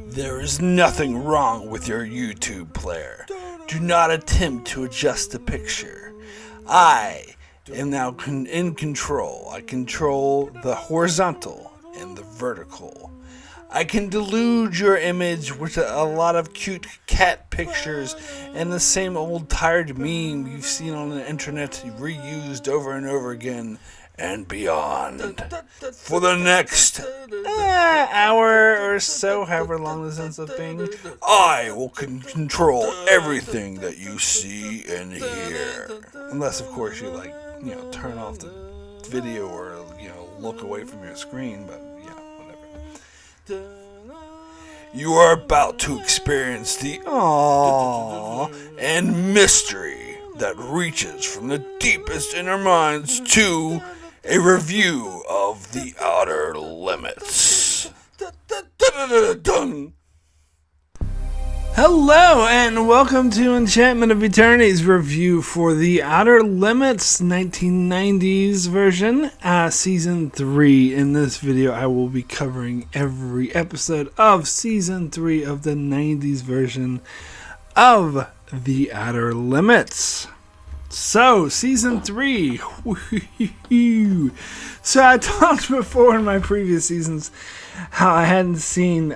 There is nothing wrong with your YouTube player. Do not attempt to adjust the picture. I am now in control. I control the horizontal and the vertical. I can delude your image with a lot of cute cat pictures and the same old tired meme you've seen on the internet reused over and over again and beyond. For the next hour or so, however long this ends up being, I will control everything that you see and hear. Unless, of course, you turn off the video or, look away from your screen, but whatever. You are about to experience the awe and mystery that reaches from the deepest inner minds to a review of The Outer Limits. Hello and welcome to Enchantment of Eternity's review for The Outer Limits 1990s version, Season 3. In this video I will be covering every episode of Season 3 of the 90s version of The Outer Limits. So, Season 3. So I talked before in my previous seasons how I hadn't seen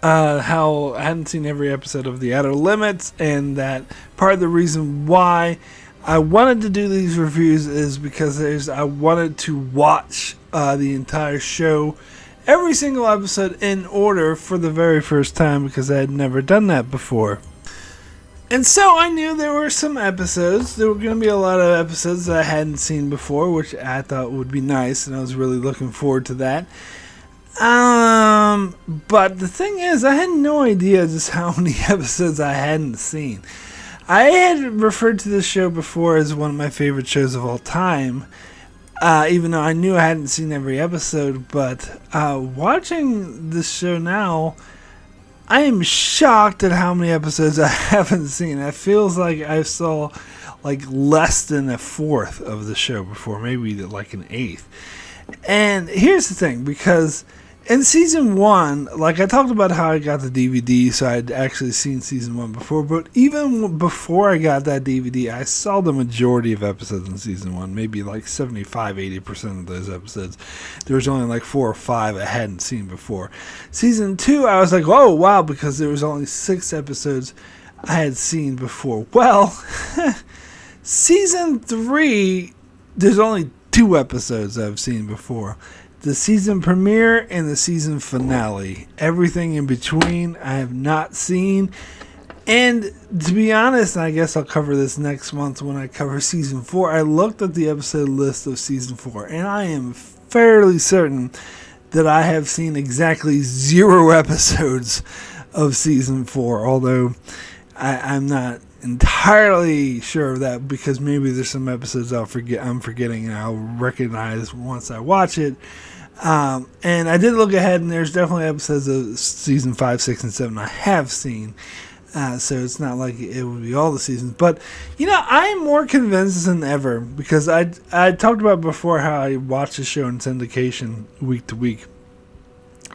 every episode of The Outer Limits, and that part of the reason why I wanted to do these reviews is because I wanted to watch the entire show, every single episode in order for the very first time, because I had never done that before. And so I knew there were some episodes, there were going to be a lot of episodes that I hadn't seen before, which I thought would be nice, and I was really looking forward to that. But the thing is, I had no idea just how many episodes I hadn't seen. I had referred to this show before as one of my favorite shows of all time, even though I knew I hadn't seen every episode. But watching this show now, I am shocked at how many episodes I haven't seen. It feels like I saw less than a fourth of the show before, maybe like an eighth. And here's the thing, because in Season 1, I talked about how I got the DVD, so I'd actually seen Season 1 before, but even before I got that DVD, I saw the majority of episodes in Season 1, maybe 75-80% of those episodes. There was only 4 or 5 I hadn't seen before. Season 2, I was like, oh, wow, because there was only 6 episodes I had seen before. Well, Season 3, there's only 2 episodes I've seen before. The season premiere and the season finale. Everything in between I have not seen. And to be honest, I guess I'll cover this next month when I cover Season 4. I looked at the episode list of Season 4, and I am fairly certain that I have seen exactly 0 episodes of Season 4, although I'm not entirely sure of that, because maybe there's some episodes I'm forgetting and I'll recognize once I watch it. And I did look ahead, and there's definitely episodes of Season 5, 6, and 7 I have seen. So it's not like it would be all the seasons. But, I'm more convinced than ever, because I talked about before how I watched the show in syndication week to week.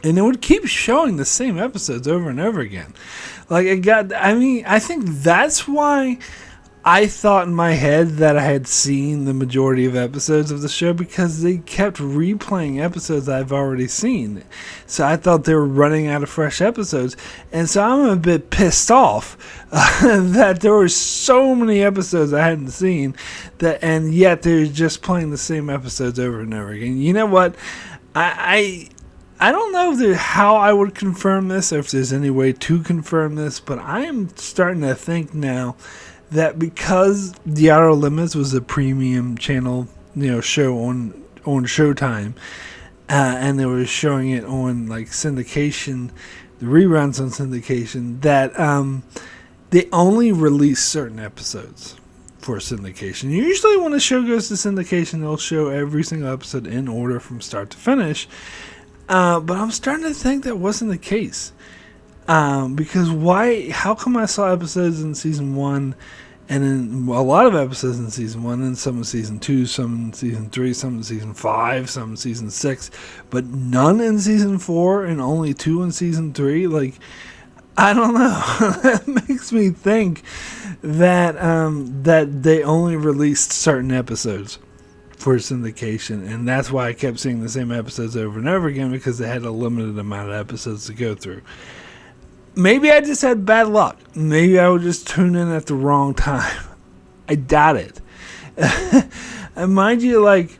And it would keep showing the same episodes over and over again. I think that's why I thought in my head that I had seen the majority of episodes of the show, because they kept replaying episodes I've already seen. So I thought they were running out of fresh episodes. And so I'm a bit pissed off that there were so many episodes I hadn't seen, and yet they're just playing the same episodes over and over again. You know what? I don't know how I would confirm this, or if there's any way to confirm this, but I am starting to think now that because The Outer Limits was a premium channel, show on Showtime, and they were showing it on syndication, the reruns on syndication, that they only release certain episodes for syndication. Usually when a show goes to syndication, they'll show every single episode in order from start to finish. But I'm starting to think that wasn't the case. Because how come I saw episodes in Season 1 And in a lot of episodes in season 1, and some in season 2, some in season 3, some in season 5, some in season 6, but none in season 4 and only 2 in season 3. Like, I don't know. That makes me think that that they only released certain episodes for syndication, and that's why I kept seeing the same episodes over and over again, because they had a limited amount of episodes to go through. Maybe I just had bad luck. Maybe I would just tune in at the wrong time. I doubt it. And mind you, like,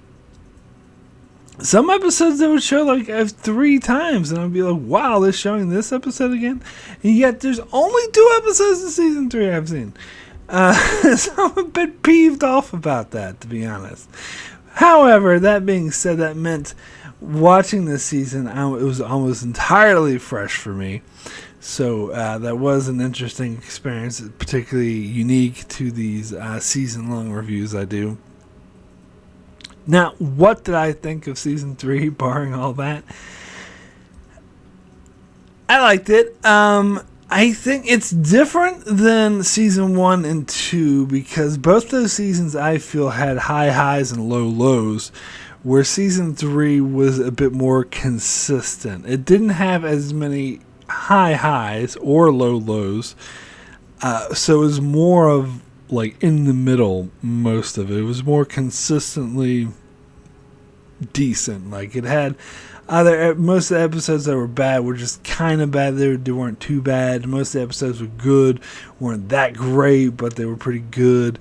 some episodes they would show like 3 times, and I'd be like, wow, they're showing this episode again? And yet there's only 2 episodes in season 3 I've seen. So I'm a bit peeved off about that, to be honest. However, that being said, that meant watching this season, it was almost entirely fresh for me. So that was an interesting experience, particularly unique to these season-long reviews I do. Now, what did I think of season 3, barring all that? I liked it. I think it's different than season 1 and 2, because both those seasons I feel had high highs and low lows, where season 3 was a bit more consistent. It didn't have as many high highs or low lows, so it was more of like in the middle. Most of it was more consistently decent. Like, it had either most of the episodes that were bad were just kind of bad. They weren't too bad. Most of the episodes were good, weren't that great, but they were pretty good.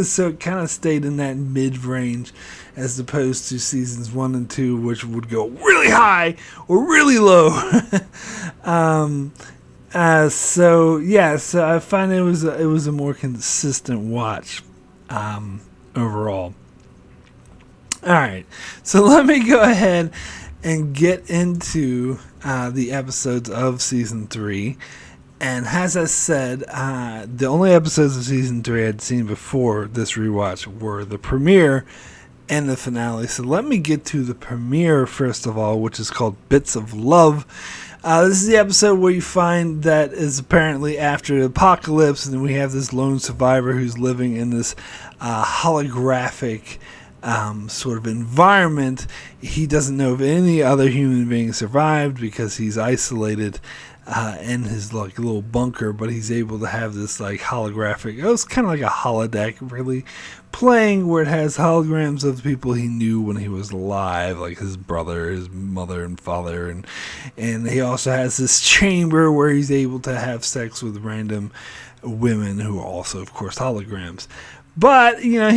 So it kind of stayed in that mid-range, as opposed to seasons 1 and 2, which would go really high or really low. So I find it was a more consistent watch overall. All right, so let me go ahead and get into the episodes of season 3. And as I said, the only episodes of season 3 I'd seen before this rewatch were the premiere and the finale. So let me get to the premiere first of all, which is called Bits of Love. This is the episode where you find that is apparently after the apocalypse, and we have this lone survivor who's living in this holographic sort of environment. He doesn't know if any other human being survived because he's isolated in his like little bunker, but he's able to have this like holographic, it was kind of like a holodeck really playing, where it has holograms of the people he knew when he was alive, like his brother, his mother and father, and he also has this chamber where he's able to have sex with random women who are also of course holograms. But, you know,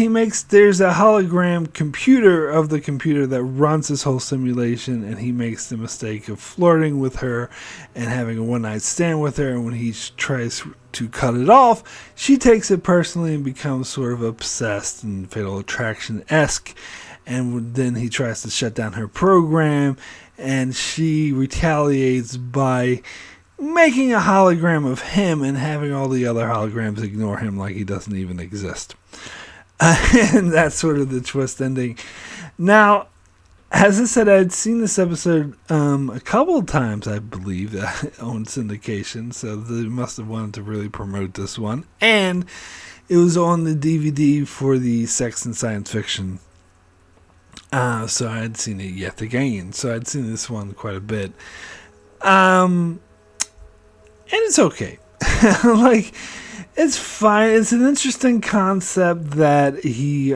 there's a hologram computer of the computer that runs this whole simulation, and he makes the mistake of flirting with her and having a one-night stand with her, and when he tries to cut it off, she takes it personally and becomes sort of obsessed and Fatal Attraction-esque, and then he tries to shut down her program, and she retaliates by making a hologram of him and having all the other holograms ignore him like he doesn't even exist. And that's sort of the twist ending. Now, as I said, I'd seen this episode a couple of times, I believe, on syndication, so they must have wanted to really promote this one. And it was on the DVD for the Sex and Science Fiction. So I had seen it yet again. So I'd seen this one quite a bit. And it's okay. Like, it's fine. It's an interesting concept that he's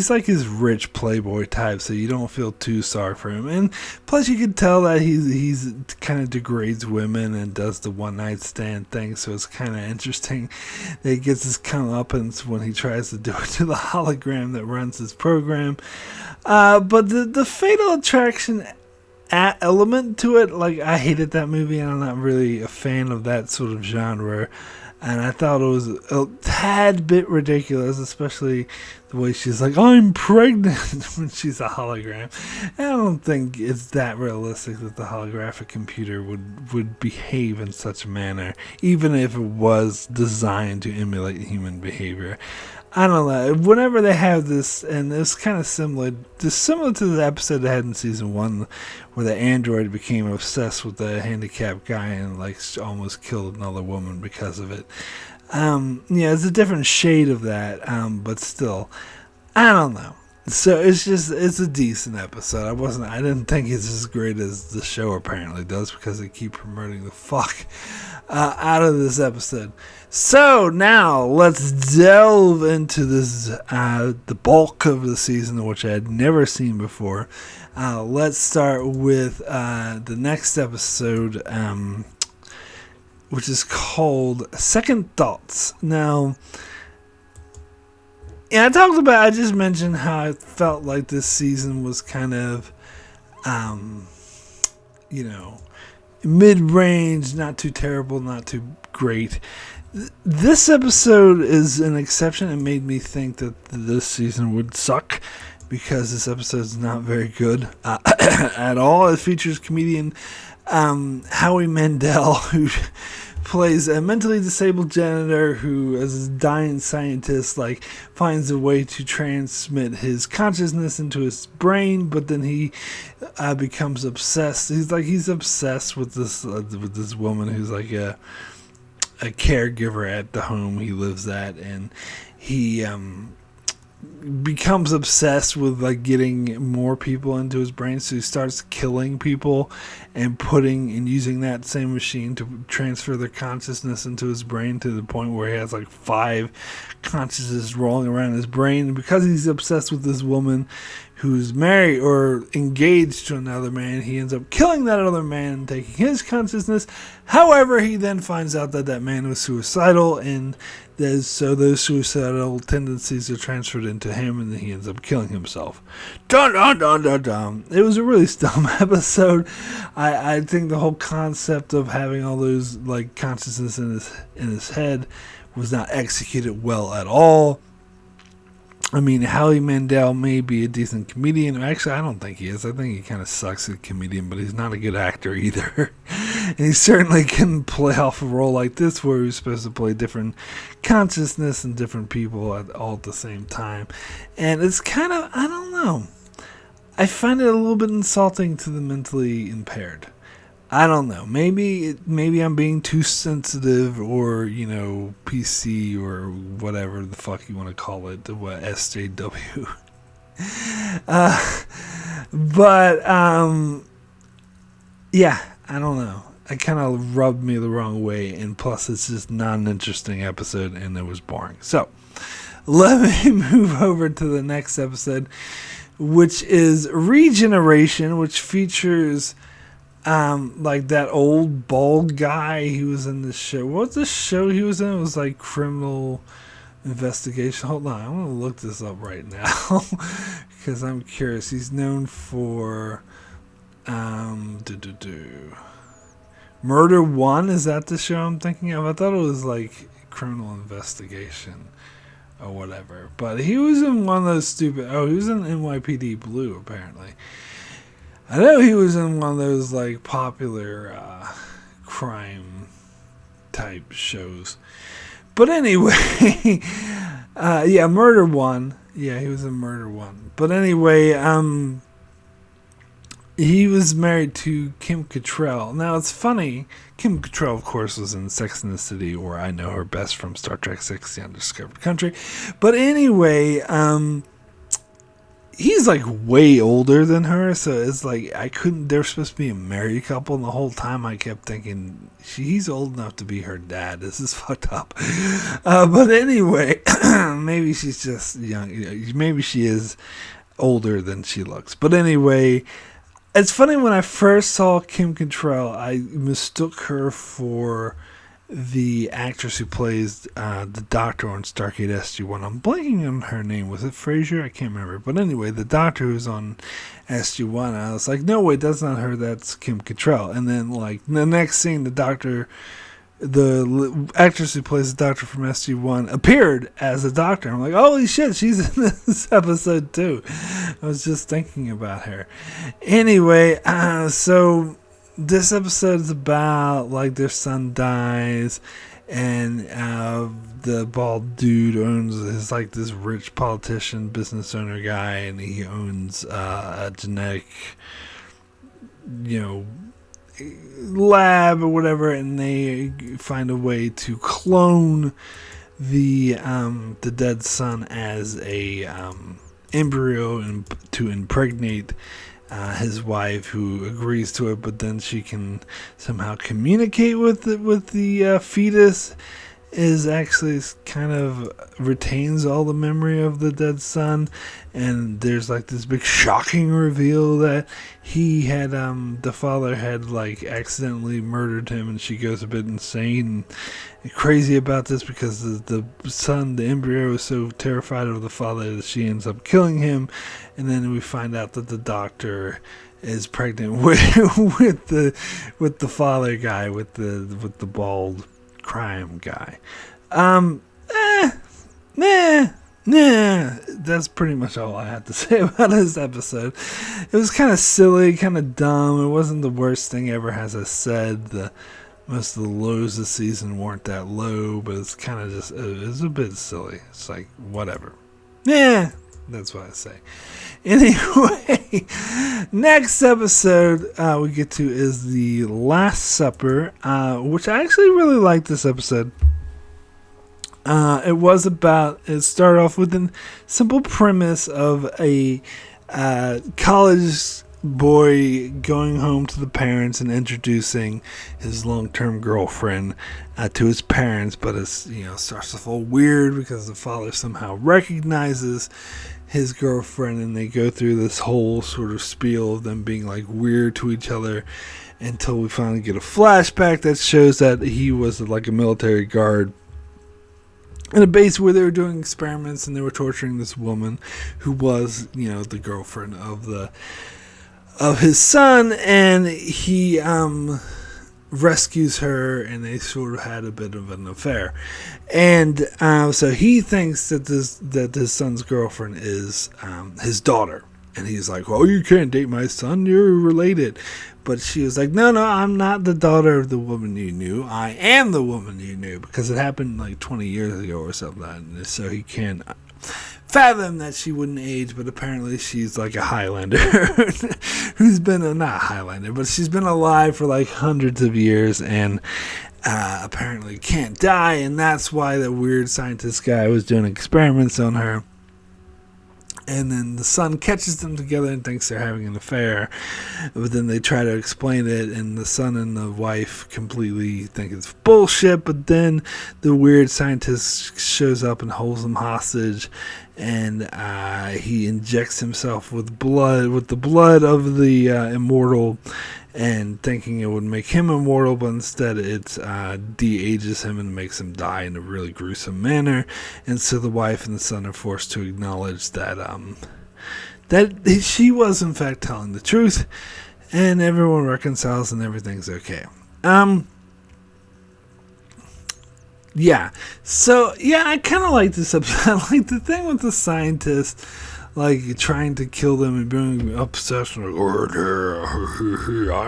like his rich playboy type, so you don't feel too sorry for him. And plus, you can tell that he's kind of degrades women and does the one night stand thing. So it's kind of interesting that he gets his comeuppance when he tries to do it to the hologram that runs his program. But the Fatal Attraction element to it, like, I hated that movie, and I'm not really a fan of that sort of genre, and I thought it was a tad bit ridiculous, especially the way she's like, I'm pregnant, when she's a hologram. And I don't think it's that realistic that the holographic computer would behave in such a manner, even if it was designed to emulate human behavior. I don't know. Whenever they have this, and it's kind of similar to the episode they had in season 1, where the android became obsessed with the handicapped guy and like almost killed another woman because of it. Yeah, it's a different shade of that, but still, I don't know. So it's a decent episode. I didn't think it's as great as the show apparently does, because they keep promoting the fuck out of this episode. So now let's delve into this, the bulk of the season, which I had never seen before. Let's start with the next episode, which is called Second Thoughts. Now, yeah, I just mentioned how I felt like this season was kind of, mid-range, not too terrible, not too great. This episode is an exception. It made me think that this season would suck, because this episode is not very good at all. It features comedian Howie Mandel, who plays a mentally disabled janitor who, as a dying scientist, like finds a way to transmit his consciousness into his brain, but then he becomes obsessed. He's obsessed with this woman who's like a caregiver at the home he lives at, and he becomes obsessed with like getting more people into his brain, so he starts killing people and using that same machine to transfer their consciousness into his brain, to the point where he has like 5 consciousnesses rolling around his brain. And because he's obsessed with this woman who's married or engaged to another man, he ends up killing that other man, taking his consciousness. However, he then finds out that man was suicidal, and so those suicidal tendencies are transferred into him, and then he ends up killing himself. Dun dun dun dun dun. It was a really dumb episode. I think the whole concept of having all those like consciousness in his head was not executed well at all. I mean, Howie Mandel may be a decent comedian. Actually, I don't think he is. I think he kind of sucks at comedian, but he's not a good actor either. And he certainly can play off a role like this, where he's supposed to play different consciousness and different people all at the same time. And it's kind of, I don't know. I find it a little bit insulting to the mentally impaired. I don't know. Maybe I'm being too sensitive, or PC, or whatever the fuck you want to call it, what SJW. Yeah, I don't know. It kind of rubbed me the wrong way, and plus it's just not an interesting episode, and it was boring. So let me move over to the next episode, which is Regeneration, which features like that old bald guy who was in the show. What's the show he was in? It was like Criminal Investigation. Hold on, I'm gonna look this up right now because I'm curious. He's known for Murder One. Is that the show I'm thinking of? I thought it was like Criminal Investigation or whatever. But he was in one of those stupid. Oh, he was in NYPD Blue apparently. I know he was in one of those like popular crime type shows. But anyway, Murder One. Yeah, he was in Murder One. But anyway, he was married to Kim Cattrall. Now it's funny, Kim Cattrall, of course, was in Sex and the City, or I know her best from Star Trek VI: The Undiscovered Country. But anyway, he's like way older than her, so it's like they're supposed to be a married couple, and the whole time I kept thinking he's old enough to be her dad. This is fucked up. But anyway, maybe she's just young. Maybe she is older than she looks. But anyway, it's funny, when I first saw Kim Cattrall, I mistook her for the actress who plays the doctor on Stargate SG-1. I'm blanking on her name. Was it Frasier? I can't remember. But anyway, the doctor who's on SG-1, I was like, no, wait, that's not her. That's Kim Cattrall. And then, like, the next scene, the actress who plays the doctor from SG-1 appeared as a doctor. I'm like, holy shit, she's in this episode too. I was just thinking about her. Anyway, so this episode is about like their son dies, and the bald dude is like this rich politician, business owner guy, and he owns a genetic, lab or whatever, and they find a way to clone the dead son as a embryo and to impregnate his wife, who agrees to it, but then she can somehow communicate with the fetus. Is actually kind of retains all the memory of the dead son, and there's like this big shocking reveal that he had the father had like accidentally murdered him, and she goes a bit insane and crazy about this because the son, the embryo, is so terrified of the father that she ends up killing him. And then we find out that the doctor is pregnant with the father guy, with the bald crime guy. That's pretty much all I have to say about this episode. It was kind of silly, kind of dumb. It wasn't the worst thing ever, as I said. Most of the lows this season weren't that low, but it's kind of just, it's a bit silly. It's like, whatever. That's what I say. Anyway, next episode we get to is The Last Supper, which I actually really liked this episode. It started off with a simple premise of a college boy going home to the parents and introducing his long-term girlfriend to his parents, but it starts to fall weird because the father somehow recognizes his girlfriend, and they go through this whole sort of spiel of them being like weird to each other until we finally get a flashback that shows that he was like a military guard in a base where they were doing experiments and they were torturing this woman who was, the girlfriend of his son, and he rescues her, and they sort of had a bit of an affair. And so he thinks that his son's girlfriend is his daughter, and he's like, well, you can't date my son, you're related. But she was like, no, I'm not the daughter of the woman you knew. I am the woman you knew, because it happened like 20 years ago or something. So he can't fathom that she wouldn't age, but apparently she's like a Highlander who's been, not a Highlander, but she's been alive for like hundreds of years and apparently can't die. And that's why the weird scientist guy was doing experiments on her. And then the son catches them together and thinks they're having an affair. But then they try to explain it, and the son and the wife completely think it's bullshit. But then the weird scientist shows up and holds them hostage. And he injects himself with the blood of the immortal, and thinking it would make him immortal, but instead it de-ages him and makes him die in a really gruesome manner. And so the wife and the son are forced to acknowledge that she was in fact telling the truth, and everyone reconciles and everything's okay. I kind of like this episode. I like the thing with the scientist, like trying to kill them and being obsessed, like, I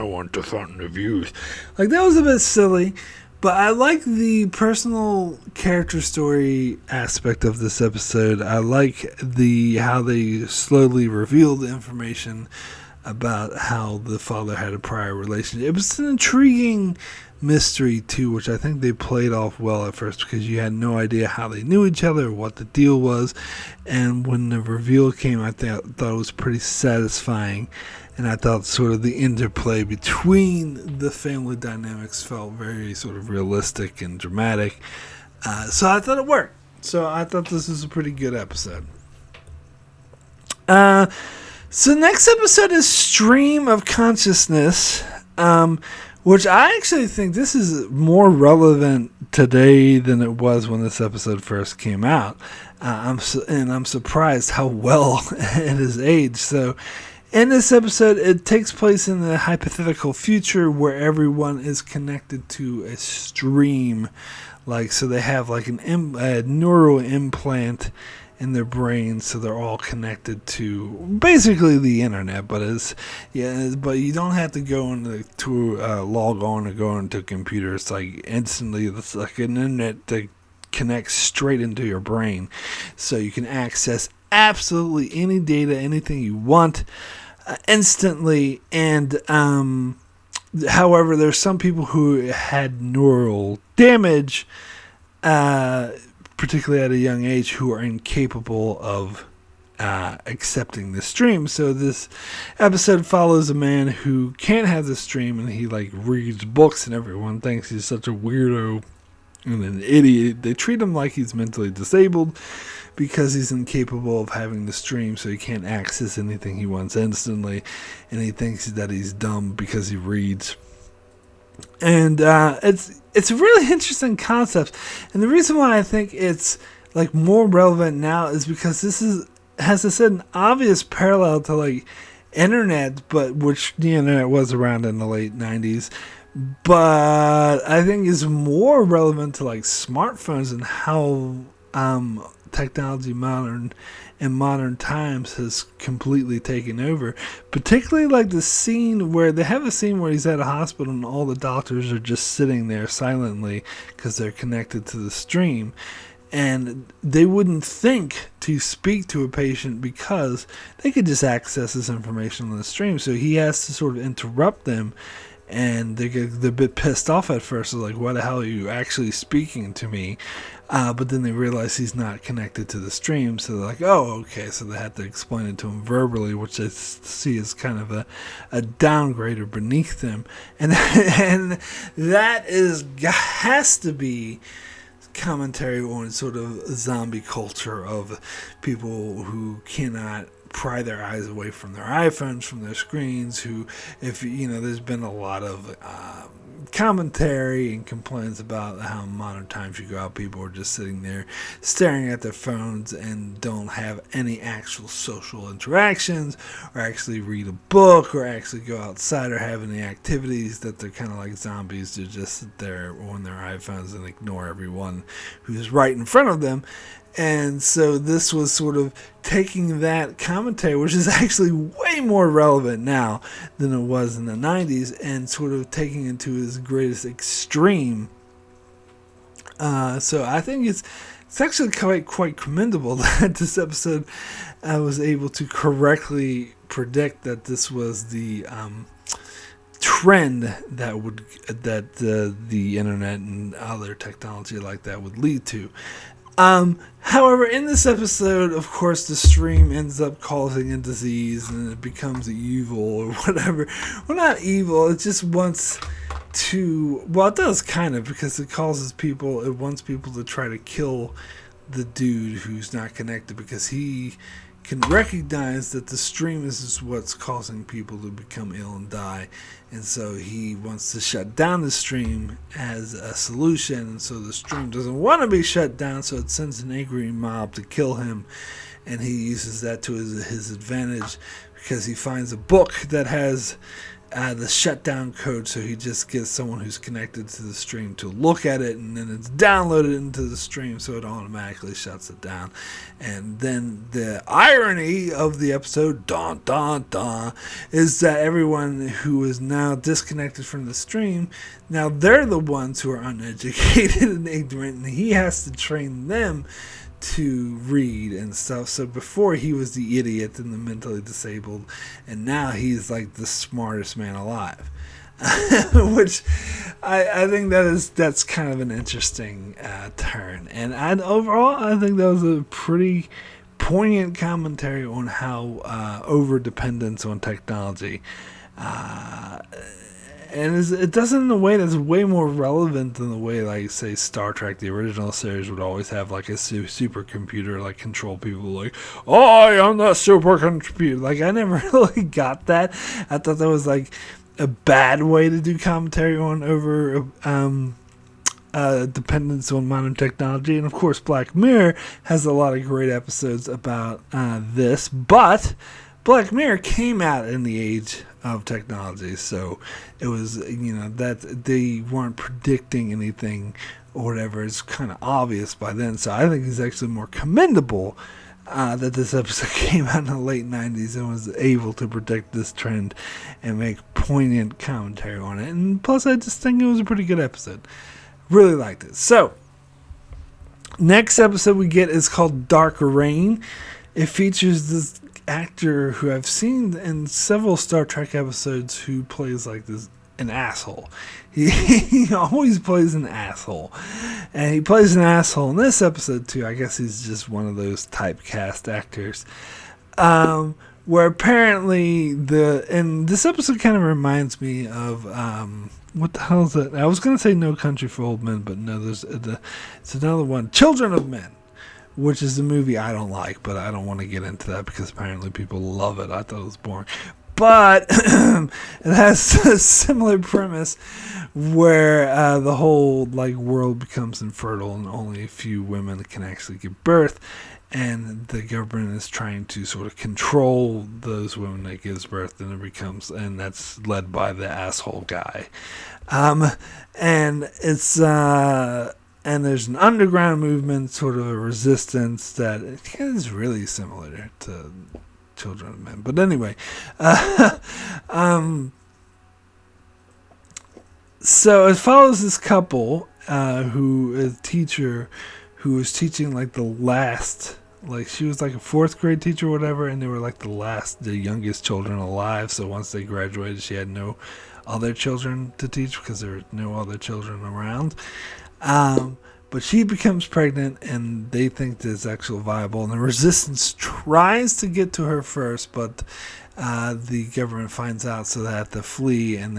want to fund the views. Like, that was a bit silly, but I like the personal character story aspect of this episode. I like how they slowly revealed the information about how the father had a prior relationship. It was an intriguing mystery too, which I think they played off well at first, because you had no idea how they knew each other or what the deal was. And when the reveal came, I thought it was pretty satisfying, and I thought sort of the interplay between the family dynamics felt very sort of realistic and dramatic. So I thought it worked. So I thought this was a pretty good episode. So next episode is Stream of Consciousness, which I actually think this is more relevant today than it was when this episode first came out. I'm surprised how well it has aged. So in this episode, it takes place in the hypothetical future where everyone is connected to a stream. So they have like a neural implant in their brains, so they're all connected to basically the internet. But but you don't have to go to log on or go into a computer. It's like instantly. It's like an internet that connects straight into your brain, so you can access absolutely any data, anything you want, instantly. And however, there's some people who had neural damage, particularly at a young age, who are incapable of accepting the stream. So this episode follows a man who can't have the stream, and he like reads books, and everyone thinks he's such a weirdo and an idiot. They treat him like he's mentally disabled because he's incapable of having the stream, so he can't access anything he wants instantly, and he thinks that he's dumb because he reads. And it's a really interesting concept, and the reason why I think it's like more relevant now is because this is, has I said, an obvious parallel to like internet, but which the internet was around in the late 90s. But I think is more relevant to like smartphones and how technology in modern times has completely taken over. Particularly like the scene where they have a scene where he's at a hospital and all the doctors are just sitting there silently because they're connected to the stream. And they wouldn't think to speak to a patient because they could just access this information on the stream. So he has to sort of interrupt them. And they're a bit pissed off at first. They're like, why the hell are you actually speaking to me? But then they realize he's not connected to the stream. So they're like, oh, okay. So they have to explain it to him verbally, which I see as kind of a downgrade or beneath them. And that has to be commentary on sort of zombie culture of people who cannot pry their eyes away from their iPhones, from their screens, who, if you know, there's been a lot of commentary and complaints about how in modern times you go out, people are just sitting there staring at their phones and don't have any actual social interactions or actually read a book or actually go outside or have any activities, that they're kind of like zombies. They just sit there on their iPhones and ignore everyone who's right in front of them. And so this was sort of taking that commentary, which is actually way more relevant now than it was in the 90s, and sort of taking it to its greatest extreme. So I think it's actually quite commendable that this episode was able to correctly predict that this was the trend that the internet and other technology like that would lead to. However, in this episode, of course, the stream ends up causing a disease and it becomes evil or whatever. Well, not evil, it just wants to, well, it does kind of, because it wants people to try to kill the dude who's not connected, because he can recognize that the stream is what's causing people to become ill and die, and so he wants to shut down the stream as a solution. And so the stream doesn't want to be shut down, so it sends an angry mob to kill him, and he uses that to his advantage, because he finds a book that has the shutdown code, so he just gets someone who's connected to the stream to look at it, and then it's downloaded into the stream, so it automatically shuts it down. And then the irony of the episode, dun, dun, dun, is that everyone who is now disconnected from the stream, now they're the ones who are uneducated and ignorant, and he has to train them to read and stuff. So before he was the idiot and the mentally disabled, and now he's like the smartest man alive. Which I think that's kind of an interesting turn. And overall, I think that was a pretty poignant commentary on how over dependence on technology and it does it in a way that's way more relevant than the way, like, say, Star Trek, the original series, would always have, like, a supercomputer, like, control people, like, I am the supercomputer. Like, I never really got that. I thought that was, like, a bad way to do commentary on over dependence on modern technology. And, of course, Black Mirror has a lot of great episodes about this, but Black Mirror came out in the age of technology, so it was, that they weren't predicting anything or whatever. It's kind of obvious by then, so I think it's actually more commendable that this episode came out in the late 90s and was able to predict this trend and make poignant commentary on it. And plus, I just think it was a pretty good episode. Really liked it. So, next episode we get is called Dark Reign. It features this actor who I've seen in several Star Trek episodes who plays like an asshole. He always plays an asshole. And he plays an asshole in this episode too. I guess he's just one of those typecast actors. Where apparently and this episode kind of reminds me of what the hell is it? I was gonna say No Country for Old Men, but no, it's another one. Children of Men, which is the movie I don't like, but I don't want to get into that because apparently people love it. I thought it was boring. But it has a similar premise where the whole world becomes infertile and only a few women can actually give birth, and the government is trying to sort of control those women that gives birth, and that's led by the asshole guy. And it's and there's an underground movement, sort of a resistance that is really similar to Children of Men. But anyway, so it follows this couple who is a teacher who was teaching the last, she was a fourth grade teacher or whatever, and they were the youngest children alive. So once they graduated, she had no other children to teach because there were no other children around. But she becomes pregnant, and they think that it's actually viable. And the resistance tries to get to her first, but the government finds out, so they have to flee. And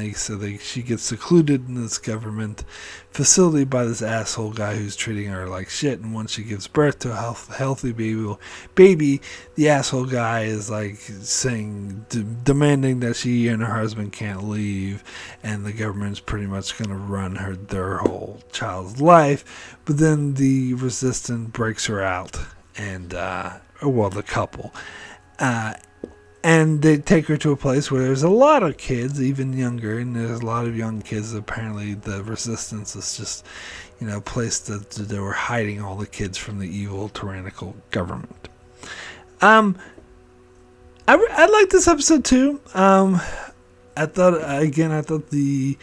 she gets secluded in this government facility by this asshole guy who's treating her like shit. And once she gives birth to a healthy baby, the asshole guy is saying, demanding that she and her husband can't leave, and the government's pretty much going to run their whole child's life. But then the resistance breaks her out, and the couple. And they take her to a place where there's a lot of kids, even younger, and there's a lot of young kids. Apparently, the resistance is just, a place that they were hiding all the kids from the evil, tyrannical government. I liked this episode too. I thought the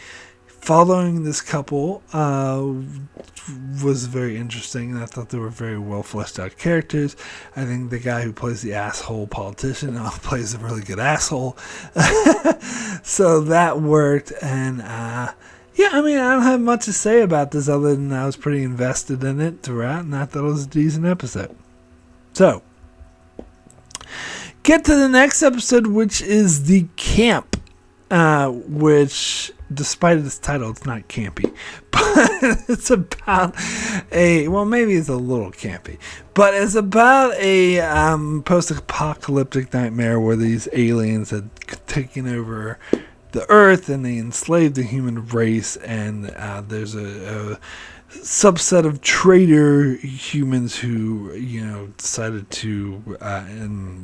following this couple was very interesting, and I thought they were very well fleshed out characters. I think the guy who plays the asshole politician plays a really good asshole. So that worked, and I don't have much to say about this other than I was pretty invested in it throughout, and I thought it was a decent episode. So, get to the next episode, which is The Camp, which, despite its title, it's not campy, but it's about maybe it's a little campy, but it's about a post-apocalyptic nightmare where these aliens had taken over the earth and they enslaved the human race, and there's a subset of traitor humans who decided to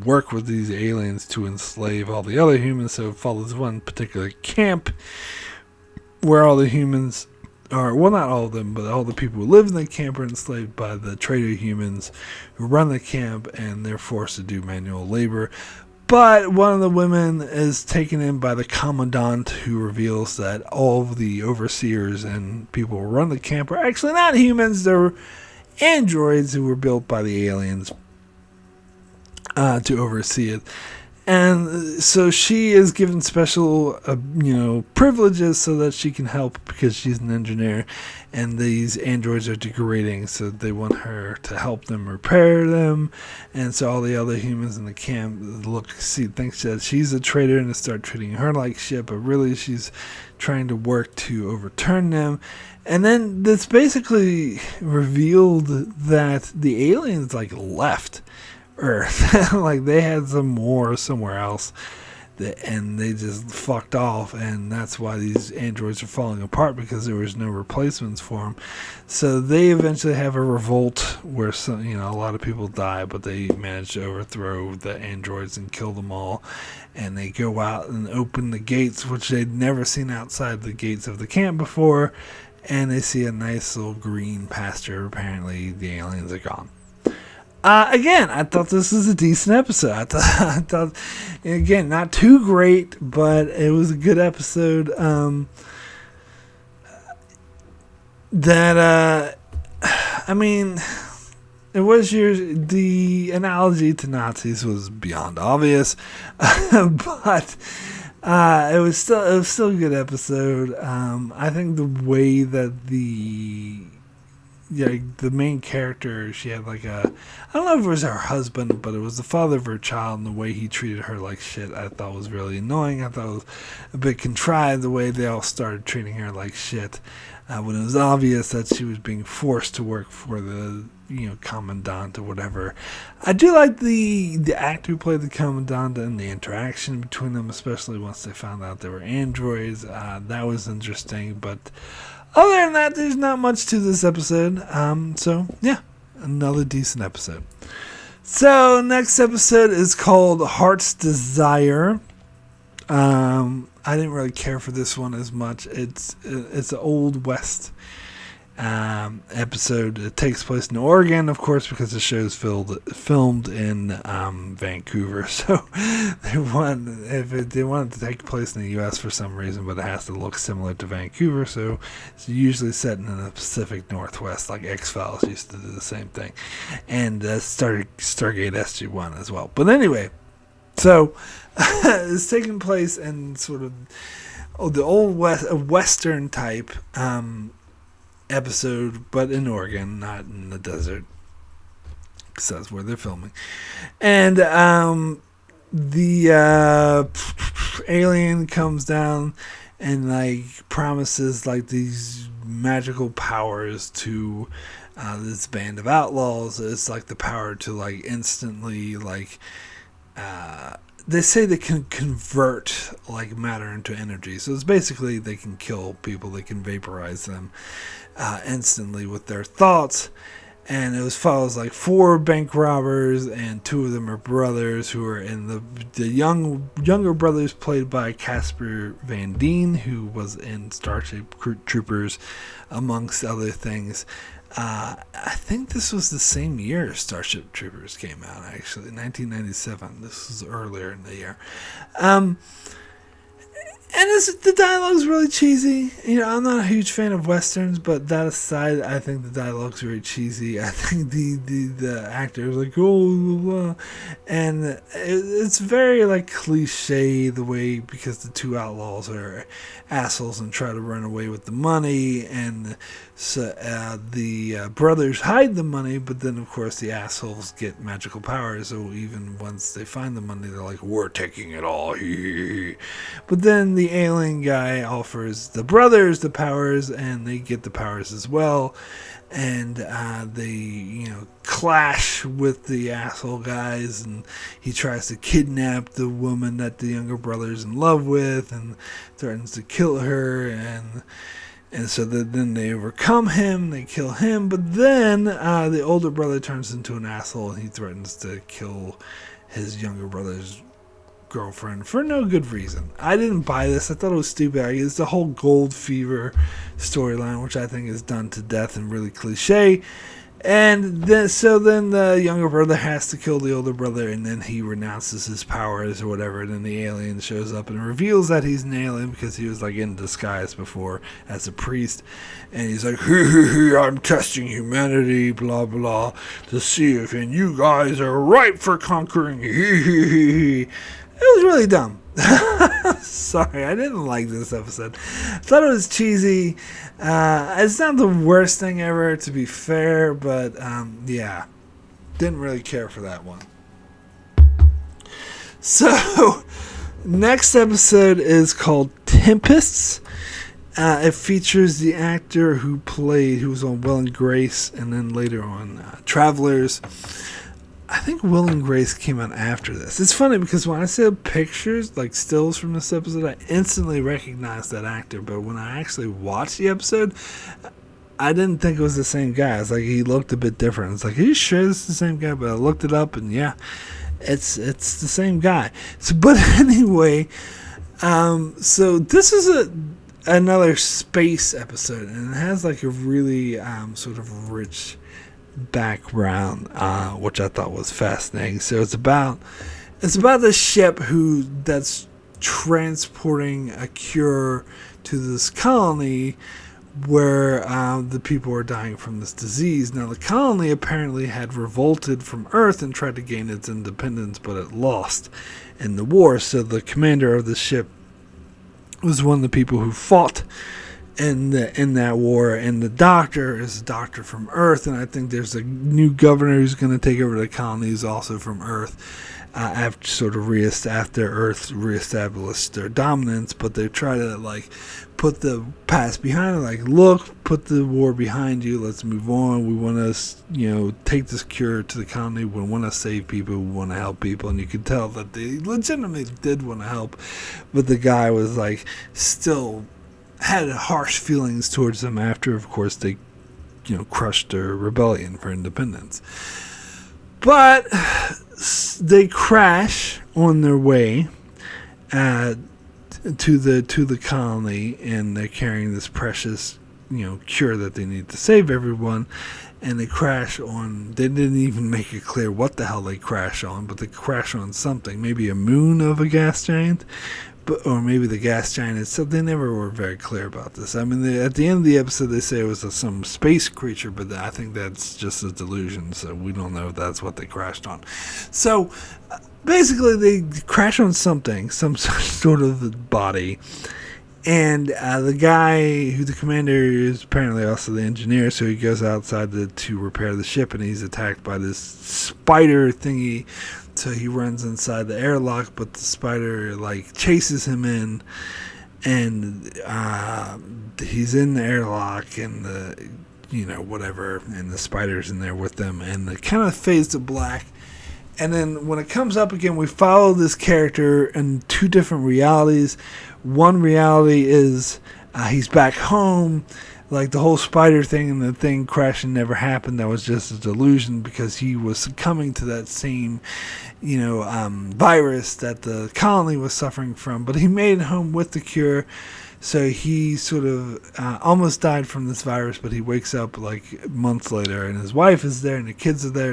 work with these aliens to enslave all the other humans. So it follows one particular camp where all the humans are, well, not all of them, but all the people who live in the camp are enslaved by the traitor humans who run the camp, and they're forced to do manual labor. But one of the women is taken in by the commandant, who reveals that all of the overseers and people who run the camp are actually not humans. They're androids who were built by the aliens to oversee it. And so she is given special, privileges so that she can help because she's an engineer, and these androids are degrading, so they want her to help them repair them. And so all the other humans in the camp think that she's a traitor and start treating her like shit, but really she's trying to work to overturn them. And then it's basically revealed that the aliens left Earth. They had some war somewhere else, and they just fucked off, and that's why these androids are falling apart, because there was no replacements for them. So they eventually have a revolt where a lot of people die, but they manage to overthrow the androids and kill them all. And they go out and open the gates, which they'd never seen outside the gates of the camp before, and they see a nice little green pasture. Apparently the aliens are gone. Again, I thought this was a decent episode. I thought, again, not too great, but it was a good episode. I mean, the analogy to Nazis was beyond obvious, but it was still a good episode. I think the way that the main character, she had like I don't know if it was her husband, but it was the father of her child, and the way he treated her like shit, I thought was really annoying. I thought it was a bit contrived, the way they all started treating her like shit, when it was obvious that she was being forced to work for the, commandant or whatever. I do like the actor who played the commandant and the interaction between them, especially once they found out they were androids. That was interesting, but other than that, there's not much to this episode. So, yeah, another decent episode. So, next episode is called Heart's Desire. I didn't really care for this one as much. It's an Old West episode. It takes place in Oregon, of course, because the show is filmed in Vancouver. So they wanted to take place in the U.S. for some reason, but it has to look similar to Vancouver. So it's usually set in the Pacific Northwest, like X-Files used to do the same thing, and Stargate SG-1 as well. But anyway, so it's taking place in sort of the old Western type episode, but in Oregon, not in the desert, because that's where they're filming. And the alien comes down and like promises like these magical powers to this band of outlaws. It's like the power to like instantly like they say they can convert like matter into energy. So it's basically they can kill people, they can vaporize them instantly with their thoughts. And it follows like 4 bank robbers, and 2 of them are brothers who are in the younger brothers played by Casper Van Dien, who was in Starship Troopers, amongst other things. I think this was the same year Starship Troopers came out, actually, 1997. This was earlier in the year. And the dialogue's really cheesy. I'm not a huge fan of westerns, but that aside, I think the dialogue's very cheesy. I think the actor is like, oh, blah, blah. And it's very like cliche the way, because the 2 outlaws are assholes and try to run away with the money, and so the brothers hide the money, but then of course the assholes get magical powers. So even once they find the money, they're like, we're taking it all. But then the alien guy offers the brothers the powers, and they get the powers as well, and they clash with the asshole guys, and he tries to kidnap the woman that the younger brother's in love with and threatens to kill her, and so then they overcome him, they kill him, but then the older brother turns into an asshole, and he threatens to kill his younger brother's girlfriend for no good reason. I didn't buy this. I thought it was stupid. It's the whole gold fever storyline, which I think is done to death and really cliche. And then the younger brother has to kill the older brother, and then he renounces his powers or whatever. And then the alien shows up and reveals that he's an alien, because he was like in disguise before as a priest. And he's like, I'm testing humanity, blah blah, to see if you guys are ripe for conquering. It was really dumb. Sorry, I didn't like this episode. Thought it was cheesy. It's not the worst thing ever, to be fair, but yeah, didn't really care for that one. So, next episode is called Tempests. It features the actor who was on Will and Grace, and then later on Travelers. I think Will and Grace came out after this. It's funny because when I see pictures, like stills from this episode, I instantly recognize that actor. But when I actually watched the episode, I didn't think it was the same guy. It's like he looked a bit different. It's like, are you sure this is the same guy? But I looked it up, and yeah, it's the same guy. So, but anyway, so this is another space episode, and it has like a really sort of rich background, which I thought was fascinating. So it's about the ship that's transporting a cure to this colony where the people are dying from this disease. Now, the colony apparently had revolted from Earth and tried to gain its independence, but it lost in the war. So the commander of the ship was one of the people who fought in that war, and the doctor is a doctor from Earth, and I think there's a new governor who's going to take over the colony who's also from Earth. After Earth reestablished their dominance, but they try to put the past behind it. Look, put the war behind you. Let's move on. We want to, take this cure to the colony. We want to save people. We want to help people. And you can tell that they legitimately did want to help, but the guy was still had harsh feelings towards them after, of course, they, crushed their rebellion for independence. But they crash on their way to the colony, and they're carrying this precious, cure that they need to save everyone. And they crash on. They didn't even make it clear what the hell they crash on, but they crash on something, maybe a moon of a gas giant. Or maybe the gas giant itself. They never were very clear about this. I mean, at the end of the episode, they say it was some space creature, but I think that's just a delusion, so we don't know if that's what they crashed on. So, basically, they crash on something, some sort of body, and the guy the commander is apparently also the engineer, so he goes outside to repair the ship, and he's attacked by this spider thingy. So he runs inside the airlock, but the spider chases him in, and he's in the airlock, and whatever, and the spider's in there with them, and it kind of fades to black. And then when it comes up again, we follow this character in two different realities. One reality is he's back home. The whole spider thing and the thing crashing never happened. That was just a delusion because he was succumbing to that same, virus that the colony was suffering from. But he made it home with the cure. So he sort of almost died from this virus, but he wakes up months later, and his wife is there, and the kids are there.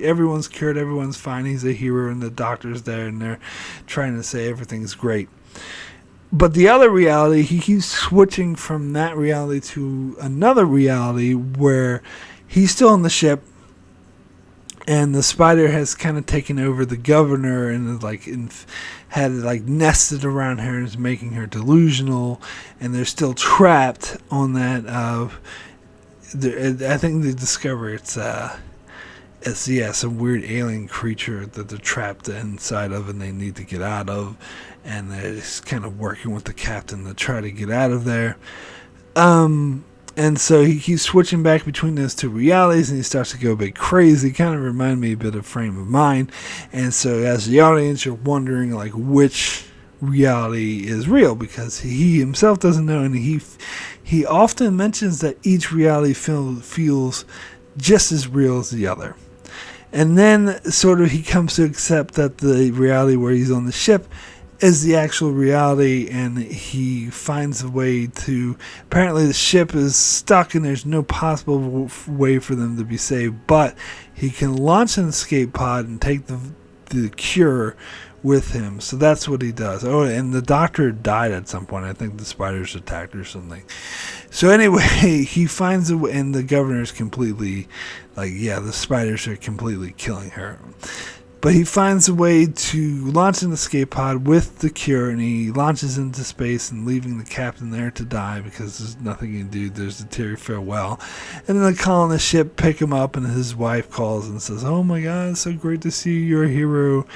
Everyone's cured, everyone's fine. He's a hero, and the doctor's there, and they're trying to say everything's great. But the other reality, he keeps switching from that reality to another reality where he's still on the ship, and the spider has kind of taken over the governor and had nested around her and is making her delusional, and they're still trapped on that. I think they discover it's some weird alien creature that they're trapped inside of, and they need to get out of. And they're just kind of working with the captain to try to get out of there. And so he keeps switching back between those two realities, and he starts to go a bit crazy. Kind of remind me a bit of Frame of Mind. And so as the audience, you're wondering which reality is real, because he himself doesn't know, and he often mentions that each reality feels just as real as the other. And then sort of he comes to accept that the reality where he's on the ship is the actual reality, and he finds a way to. Apparently, the ship is stuck, and there's no possible way for them to be saved. But he can launch an escape pod and take the cure with him. So that's what he does. Oh, and the doctor died at some point. I think the spiders attacked or something. So anyway, he finds a way, and the governor's completely the spiders are completely killing her. But he finds a way to launch an escape pod with the cure, and he launches into space and leaving the captain there to die because there's nothing he can do. There's a teary farewell. And then the colonist ship pick him up, and his wife calls and says, "Oh my God, it's so great to see you. You're a hero."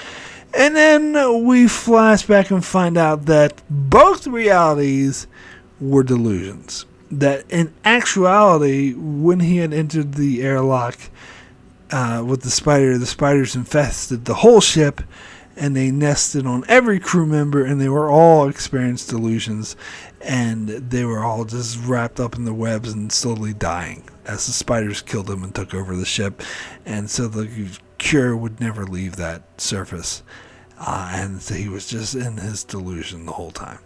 And then we flash back and find out that both realities were delusions. That in actuality, when he had entered the airlock, with the spiders infested the whole ship, and they nested on every crew member, and they were all experienced delusions, and they were all just wrapped up in the webs and slowly dying as the spiders killed them and took over the ship. And so the cure would never leave that surface, and so he was just in his delusion the whole time.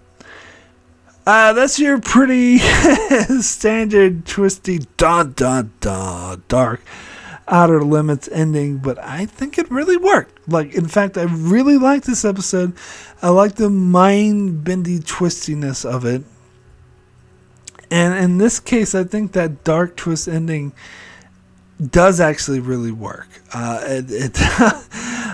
That's your pretty standard twisty dark Outer Limits ending, but I think it really worked. Like, in fact, I really like this episode. I like the mind-bendy twistiness of it. And in this case, I think that dark twist ending does actually really work.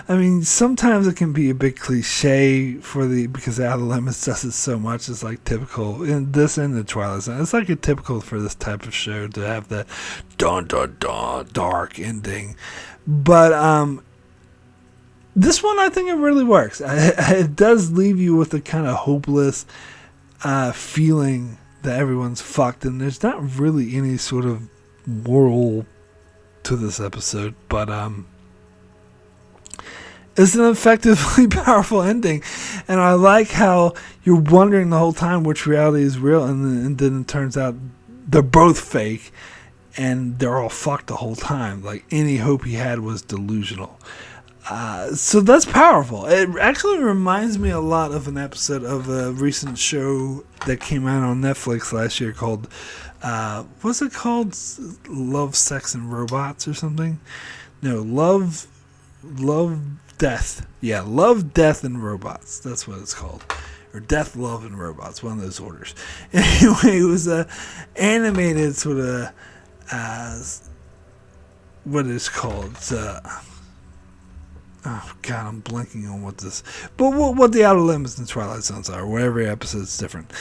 I mean, sometimes it can be a bit cliche because Outer Limits does it so much. It's like typical in this and the Twilight Zone. It's like a typical for this type of show to have that dun dun dun dark ending. But this one, I think it really works. It does leave you with a kind of hopeless feeling that everyone's fucked, and there's not really any sort of moral to this episode, but it's an effectively powerful ending, and I like how you're wondering the whole time which reality is real, and then it turns out they're both fake, and they're all fucked the whole time. Like, any hope he had was delusional. So that's powerful. It actually reminds me a lot of an episode of a recent show that came out on Netflix last year called, what's it called? Love, Sex, and Robots or something? No, Love, Death. Yeah, Love, Death, and Robots. That's what it's called. Or Death, Love, and Robots. One of those orders. Anyway, it was a animated sort of, what it's called. It's oh God, I'm blanking on what this. But what the Outer Limits and Twilight Zones are, where every episode is different.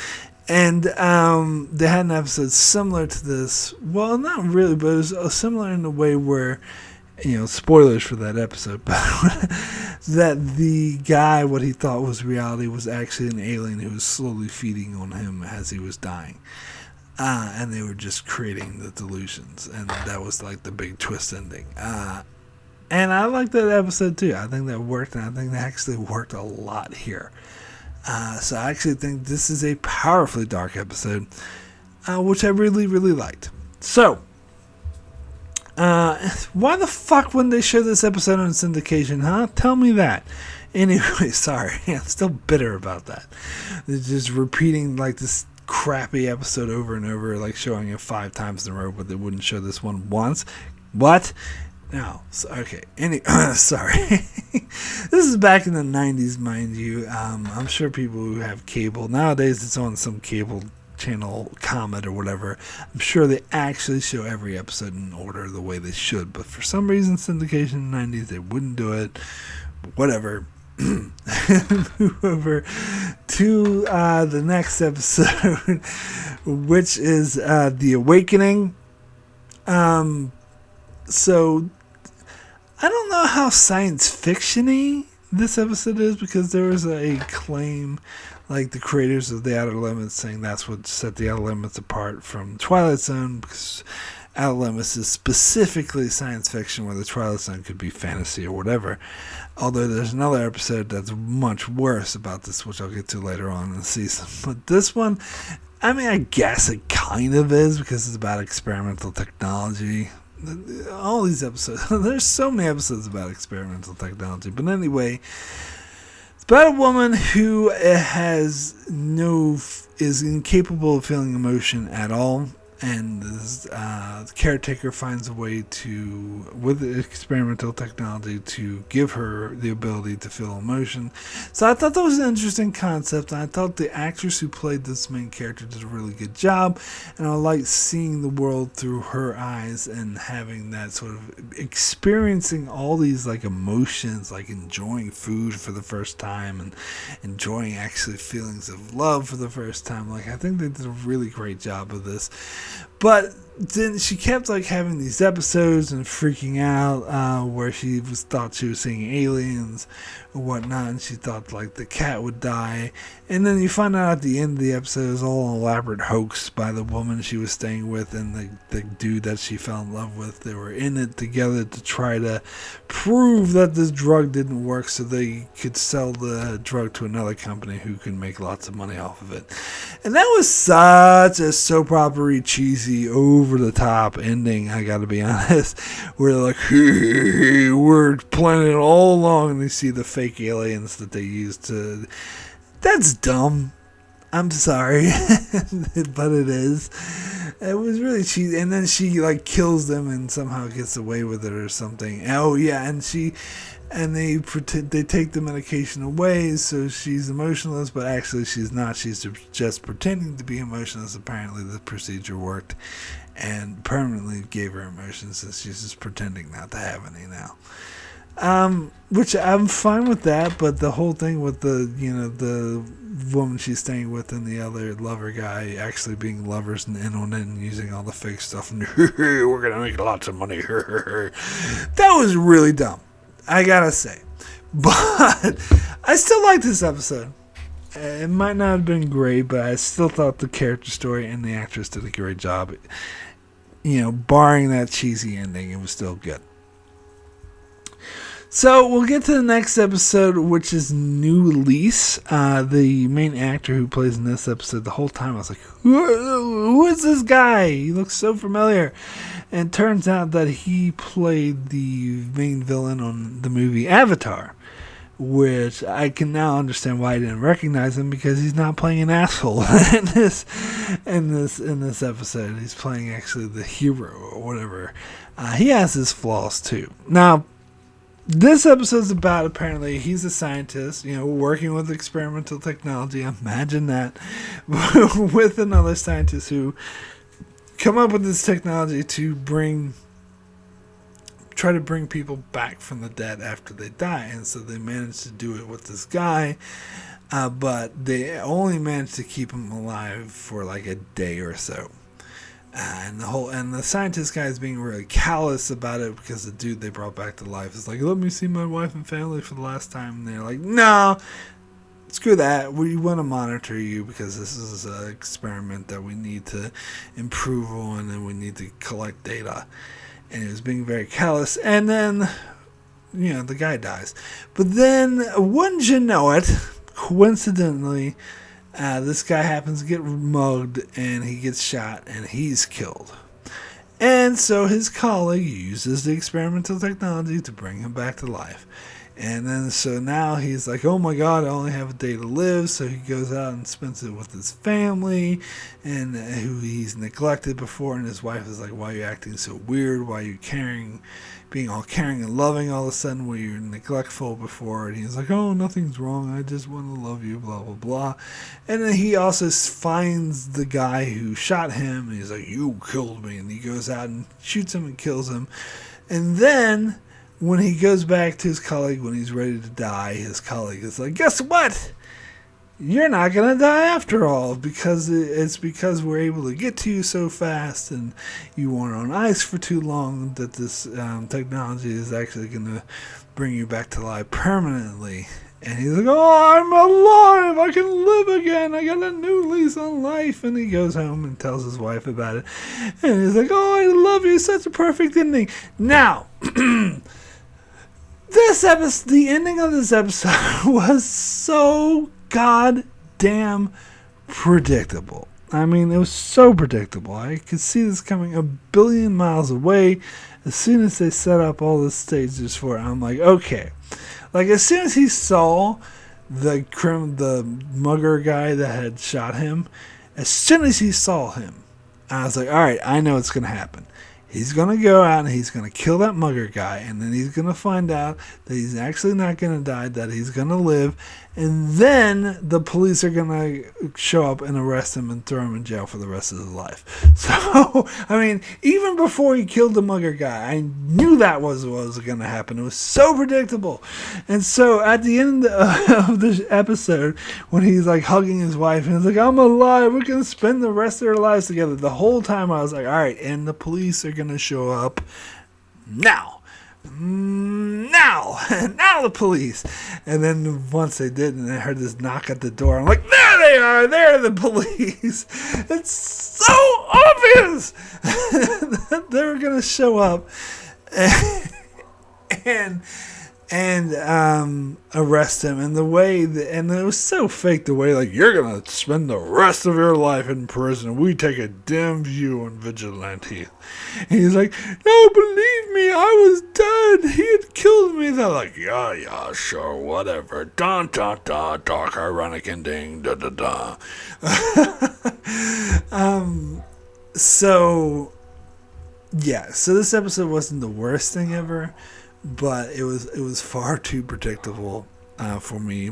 And they had an episode similar to this. Well, not really, but it was similar in the way where, spoilers for that episode, but that the guy, what he thought was reality, was actually an alien who was slowly feeding on him as he was dying. And they were just creating the delusions. And that was like the big twist ending. And I like that episode too. I think that worked, and I think that actually worked a lot here. So I actually think this is a powerfully dark episode, which I really, really liked. So, why the fuck wouldn't they show this episode on syndication, huh? Tell me that. Anyway, sorry. I'm still bitter about that. They're just repeating like this crappy episode over and over, like showing it 5 times in a row, but they wouldn't show this one once. What? No. Okay. Sorry. This is back in the 90's, mind you. I'm sure people who have cable, nowadays it's on some cable channel, Comet or whatever. I'm sure they actually show every episode in order the way they should. But for some reason, syndication in the 90's, they wouldn't do it. Whatever. Move over to the next episode, which is The Awakening. So, I don't know how science fiction-y this episode is, because there was a claim, like the creators of the Outer Limits saying that's what set the Outer Limits apart from Twilight Zone, because Outer Limits is specifically science fiction, where the Twilight Zone could be fantasy or whatever. Although there's another episode that's much worse about this, which I'll get to later on in the season. But this one, I mean, I guess it kind of is, because it's about experimental technology. All these episodes, there's so many episodes about experimental technology, but anyway, it's about a woman who is incapable of feeling emotion at all, and the caretaker finds a way to, with experimental technology, to give her the ability to feel emotion. So I thought that was an interesting concept, and I thought the actress who played this main character did a really good job, and I liked seeing the world through her eyes and having that sort of experiencing all these like emotions, like enjoying food for the first time and enjoying actually feelings of love for the first time. Like, I think they did a really great job of this. But then she kept like having these episodes and freaking out where she thought she was seeing aliens or whatnot, and she thought like the cat would die. And then you find out at the end of the episode it was all an elaborate hoax by the woman she was staying with and the dude that she fell in love with. They were in it together to try to prove that this drug didn't work so they could sell the drug to another company who can make lots of money off of it. And that was such a soap opera cheesy, over the top ending, I gotta be honest, where they're like, hey, we're planning it all along, and they see the fake aliens that they used to. That's dumb. I'm sorry, but it is. It was really cheesy, and then she like kills them and somehow gets away with it or something. Oh yeah, and they pretend they take the medication away, so she's emotionless, but actually she's not. She's just pretending to be emotionless. Apparently, the procedure worked and permanently gave her emotions, since she's just pretending not to have any now. Which I'm fine with that, but the whole thing with the woman she's staying with and the other lover guy actually being lovers and in on it and using all the fake stuff and we're gonna make lots of money. That was really dumb, I gotta say. But I still like this episode. It might not have been great, but I still thought the character story and the actress did a great job. Barring that cheesy ending, it was still good. So we'll get to the next episode, which is New Lease. The main actor who plays in this episode, the whole time I was like, who is this guy? He looks so familiar. And it turns out that he played the main villain on the movie Avatar, which I can now understand why I didn't recognize him, because he's not playing an asshole in this episode. He's playing actually the hero or whatever. He has his flaws too. Now, this episode's about, apparently, he's a scientist, working with experimental technology. Imagine that. With another scientist who come up with this technology to try to bring people back from the dead after they die. And so they managed to do it with this guy, but they only managed to keep him alive for like a day or so. And the scientist guy is being really callous about it, because the dude they brought back to life is like, let me see my wife and family for the last time. And they're like, no, screw that. We want to monitor you because this is an experiment that we need to improve on, and we need to collect data. And he was being very callous. And then, the guy dies. But then, wouldn't you know it, coincidentally, this guy happens to get mugged, and he gets shot, and he's killed. And so his colleague uses the experimental technology to bring him back to life. And then so now he's like, oh my God, I only have a day to live. So he goes out and spends it with his family, and who he's neglected before. And his wife is like, why are you acting so weird? Why are you being all caring and loving all of a sudden where you're neglectful before? And he's like, oh, nothing's wrong. I just want to love you, blah, blah, blah. And then he also finds the guy who shot him, and he's like, you killed me. And he goes out and shoots him and kills him. And then when he goes back to his colleague, when he's ready to die, his colleague is like, guess what? You're not going to die after all, because because we're able to get to you so fast, and you weren't on ice for too long, that this technology is actually going to bring you back to life permanently. And he's like, oh, I'm alive. I can live again. I got a new lease on life. And he goes home and tells his wife about it. And he's like, oh, I love you. Such a perfect ending. Now, the ending of this episode was so goddamn predictable. I mean, it was so predictable. I could see this coming a billion miles away. As soon as they set up all the stages for it, I'm like, okay. Like, as soon as he saw the mugger guy that had shot him, as soon as he saw him, I was like, all right, I know what's going to happen. He's going to go out and he's going to kill that mugger guy, and then he's going to find out that he's actually not going to die, that he's going to live, and then the police are going to show up and arrest him and throw him in jail for the rest of his life. So, I mean, even before he killed the mugger guy, I knew that was what was going to happen. It was so predictable. And so at the end of this episode, when he's like hugging his wife and he's like, I'm alive, we're going to spend the rest of our lives together. The whole time I was like, all right, and the police are going to show up now the police. And then once they did, and I heard this knock at the door, I'm like, there they are, they're the police. It's so obvious that they were gonna show up and arrest him. And the way and it was so fake, the way, like, you're gonna spend the rest of your life in prison, we take a dim view on Vigilante. And he's like, no, believe me, I was dead, he had killed me. They're like, yeah, sure, whatever, dun dun dun, dark ironic ending, da da da. So yeah, so this episode wasn't the worst thing ever, but it was far too predictable for me.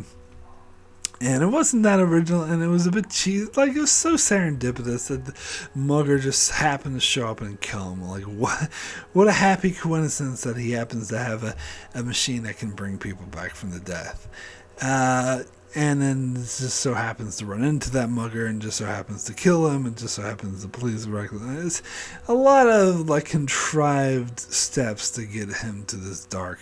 And it wasn't that original, and it was a bit cheesy. Like, it was so serendipitous that the mugger just happened to show up and kill him. Like, what a happy coincidence that he happens to have a machine that can bring people back from the death. And then it just so happens to run into that mugger and just so happens to kill him, and just so happens the police recognize. It's a lot of, like, contrived steps to get him to this dark,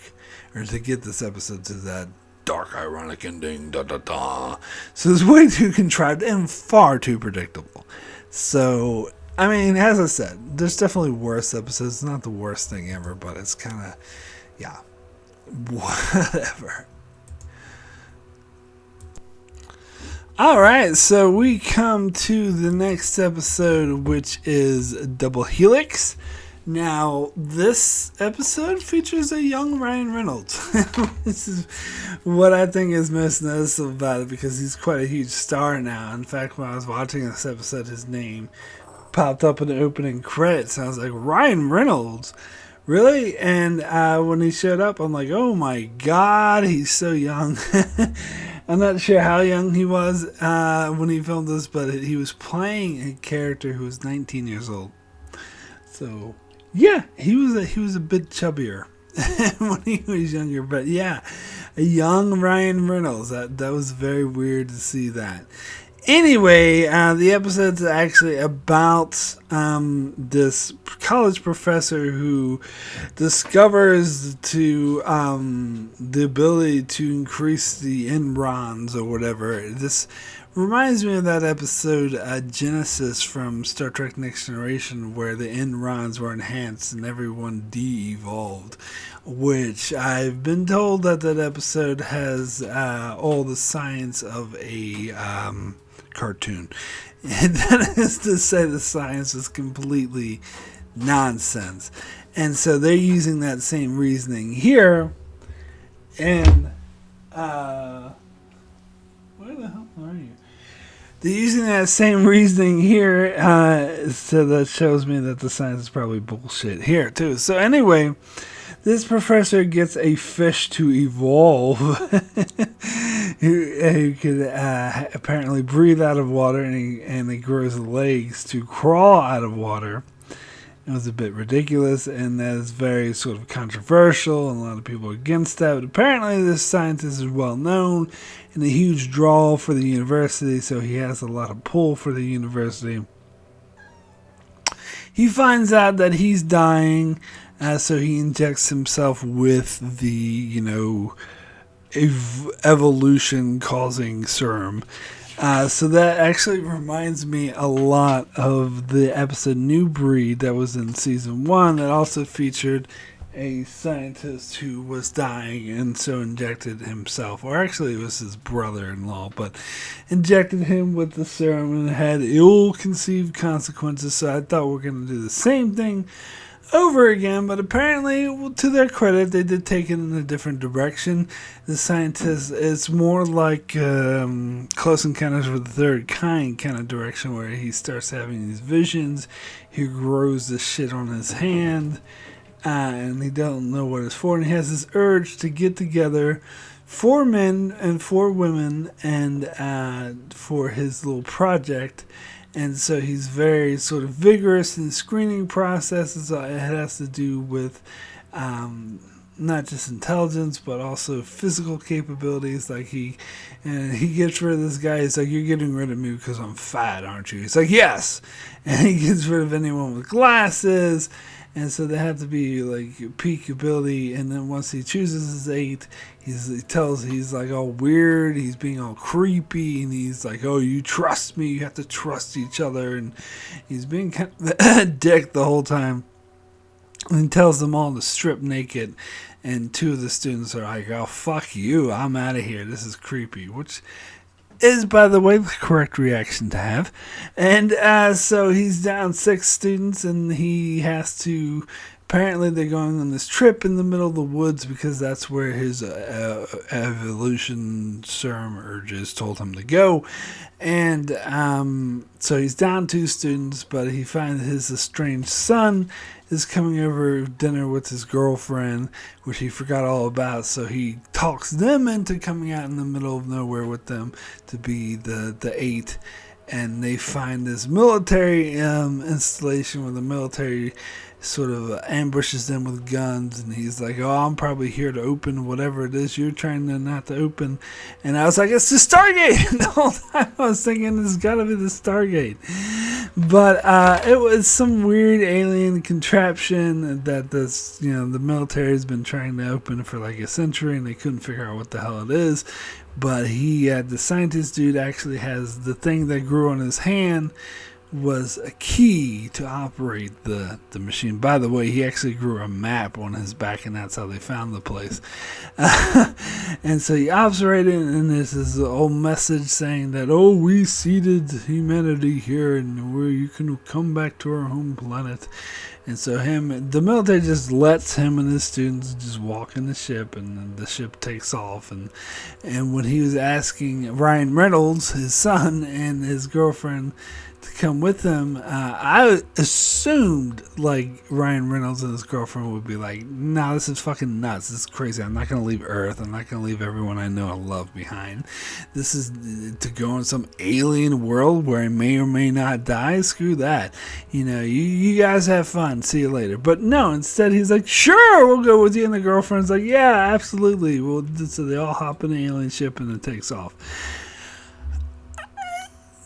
or to get this episode to that dark, ironic ending, da da da. So it's way too contrived and far too predictable. So, I mean, as I said, there's definitely worse episodes. It's not the worst thing ever, but it's kind of, yeah, whatever. Alright, so we come to the next episode, which is Double Helix. Now, this episode features a young Ryan Reynolds. This is what I think is most noticeable about it, because he's quite a huge star now. In fact, when I was watching this episode, his name popped up in the opening credits. I was like, Ryan Reynolds? Really? And when he showed up, I'm like, oh my god, he's so young. I'm not sure how young he was when he filmed this, but he was playing a character who was 19 years old. So, yeah, he was a bit chubbier when he was younger. But yeah, a young Ryan Reynolds. That was very weird to see that. Anyway, the episode's actually about this college professor who discovers the ability to increase the enrons or whatever. This reminds me of that episode Genesis from Star Trek Next Generation, where the enrons were enhanced and everyone de-evolved, which I've been told that episode has all the science of a cartoon. And that is to say the science is completely nonsense. And so they're using that same reasoning here. And where the hell are you? They're using that same reasoning here, so that shows me that the science is probably bullshit here too. So anyway, this professor gets a fish to evolve who could apparently breathe out of water, and he grows legs to crawl out of water. It was a bit ridiculous, and that is very sort of controversial, and a lot of people are against that. But apparently this scientist is well known and a huge draw for the university, so he has a lot of pull for the university. He finds out that he's dying, so he injects himself with the, evolution-causing serum. So that actually reminds me a lot of the episode New Breed that was in season 1, that also featured a scientist who was dying and so injected himself, or actually it was his brother-in-law, but injected him with the serum and had ill-conceived consequences. So I thought we were going to do the same thing over again, but apparently, to their credit, they did take it in a different direction. The scientist is more like Close Encounters with the Third Kind of direction, where he starts having these visions. He grows this shit on his hand, and he don't know what it's for, and he has this urge to get together 4 men and 4 women and for his little project. And so he's very sort of vigorous in the screening processes. It has to do with not just intelligence, but also physical capabilities. Like he gets rid of this guy. He's like, "You're getting rid of me because I'm fat, aren't you?" He's like, "Yes." And he gets rid of anyone with glasses. And so they have to be like peak ability. And then once he chooses his 8, he's like all weird. He's being all creepy, and he's like, "Oh, you trust me. You have to trust each other." And he's being kind of a dick the whole time. And he tells them all to strip naked. And 2 of the students are like, "Oh, fuck you. I'm out of here. This is creepy." Which is, by the way, the correct reaction to have. And so he's down 6 students, and he has to apparently they're going on this trip in the middle of the woods because that's where his evolution serum urges told him to go. And so he's down 2 students, but he finds his estranged son is coming over dinner with his girlfriend, which he forgot all about. So he talks them into coming out in the middle of nowhere with them to be the 8. And they find this military installation where the military sort of ambushes them with guns, and he's like, oh, I'm probably here to open whatever it is you're trying to not to open. And I was like, it's the Stargate. The whole time I was thinking it's gotta be the Stargate. But it was some weird alien contraption that the military has been trying to open for like a century, and they couldn't figure out what the hell it is. But the scientist dude actually has the thing that grew on his hand was a key to operate the machine. By the way, he actually grew a map on his back, and that's how they found the place. And so he operated, and there's this old message saying that, oh, we seeded humanity here, and you can come back to our home planet. And so the military just lets him and his students just walk in the ship, and then the ship takes off. And when he was asking Ryan Reynolds, his son, and his girlfriend to come with him, I assumed like Ryan Reynolds and his girlfriend would be like, nah, this is fucking nuts. This is crazy. I'm not going to leave Earth. I'm not going to leave everyone I know and love behind. This is to go in some alien world where I may or may not die. Screw that. You guys have fun. See you later. But no, instead he's like, sure, we'll go with you. And the girlfriend's like, yeah, absolutely. So they all hop in the alien ship and it takes off.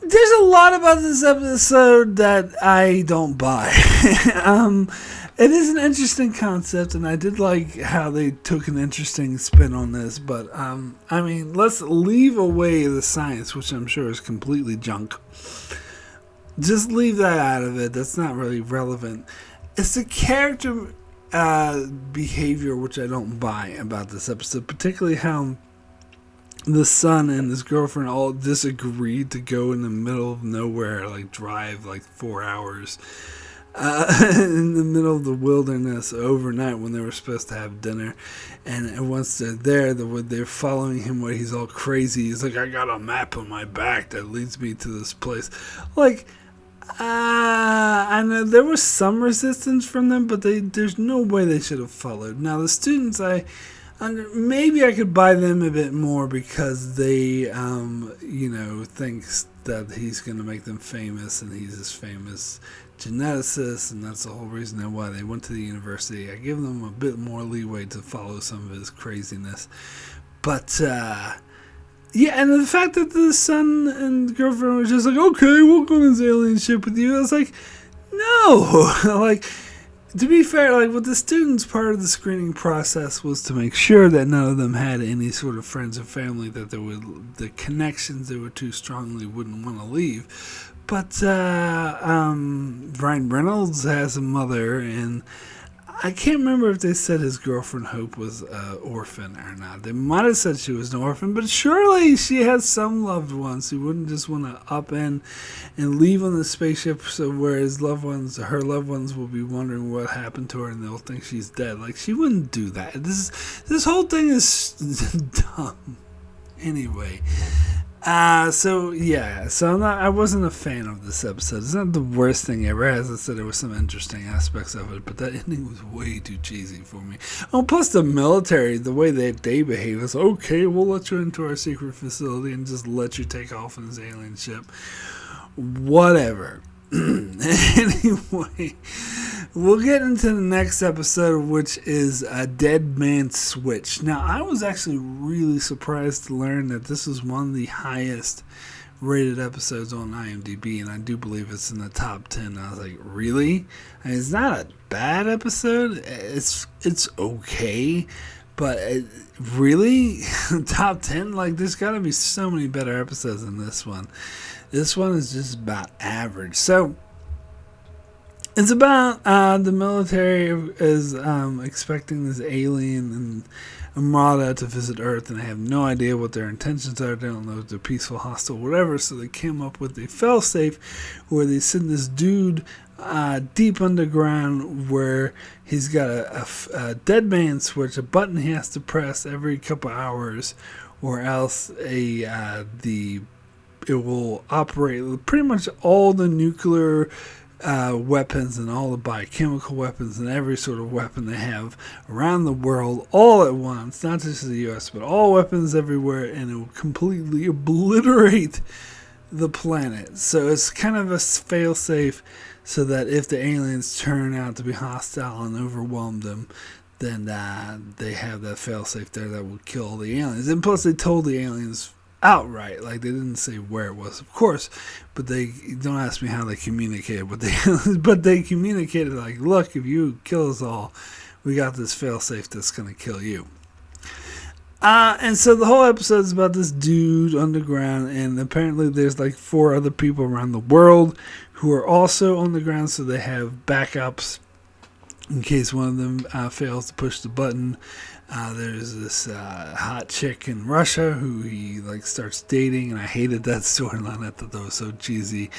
There's a lot about this episode that I don't buy. It is an interesting concept, and I did like how they took an interesting spin on this. But, let's leave away the science, which I'm sure is completely junk. Just leave that out of it. That's not really relevant. It's the character behavior which I don't buy about this episode, particularly how the son and his girlfriend all disagreed to go in the middle of nowhere, like drive like 4 hours in the middle of the wilderness overnight when they were supposed to have dinner. And once they're there, they're following him where he's all crazy. He's like, I got a map on my back that leads me to this place. Like, I know there was some resistance from them, but there's no way they should have followed. Now, the students, maybe I could buy them a bit more because they, thinks that he's going to make them famous, and he's this famous geneticist, and that's the whole reason why they went to the university. I give them a bit more leeway to follow some of his craziness. But, and the fact that the son and girlfriend were just like, okay, we'll go on this alien ship with you. I was like, no, like, to be fair, like with the students, part of the screening process was to make sure that none of them had any sort of friends or family that the connections they were too strongly wouldn't want to leave. But Ryan Reynolds has a mother, and I can't remember if they said his girlfriend Hope was an orphan or not. They might have said she was an orphan, but surely she has some loved ones who wouldn't just want to up in and leave on the spaceship, so where her loved ones will be wondering what happened to her, and they'll think she's dead. Like, she wouldn't do that. This whole thing is dumb. Anyway. So I wasn't a fan of this episode. It's not the worst thing ever. As I said, there were some interesting aspects of it, but that ending was way too cheesy for me. Oh, plus the military, the way that they behave is, okay, we'll let you into our secret facility and just let you take off in this alien ship. Whatever. Anyway, we'll get into the next episode, which is a Dead Man Switch. Now, I was actually really surprised to learn that this is one of the highest rated episodes on IMDb, and I do believe it's in the top 10. I was like, really? I mean, it's not a bad episode. It's okay, but really? Top 10? Like, there's got to be so many better episodes than this one. This one is just about average. So, It's about the military is expecting this alien and Armada to visit Earth, and they have no idea what their intentions are. They don't know if they're peaceful, hostile, whatever. So they came up with a failsafe where they send this dude deep underground where he's got a dead man switch, a button he has to press every couple hours, or else it will operate pretty much all the nuclear weapons and all the biochemical weapons and every sort of weapon they have around the world all at once, not just the US, but all weapons everywhere, and it will completely obliterate the planet. So it's kind of a fail-safe so that if the aliens turn out to be hostile and overwhelm them, then they have that fail-safe there that will kill all the aliens. And plus they told the aliens outright, like they didn't say where it was, of course, but they don't ask me how they communicated, but they communicated like, look, if you kill us all, we got this failsafe that's gonna kill you. And so the whole episode is about this dude underground, and apparently there's like 4 other people around the world who are also on the ground, so they have backups in case one of them fails to push the button. There's this hot chick in Russia who he like starts dating, and I hated that storyline. I thought that was so cheesy.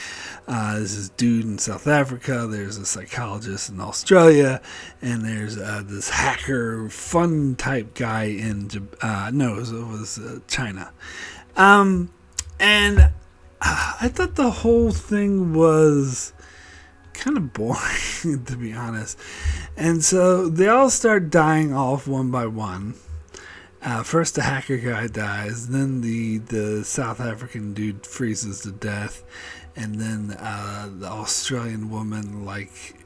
There's this dude in South Africa. There's a psychologist in Australia, and there's this hacker fun type guy in China. And I thought the whole thing was kind of boring, to be honest. And so they all start dying off one by one. First the hacker guy dies, then the South African dude freezes to death, and then the Australian woman, like,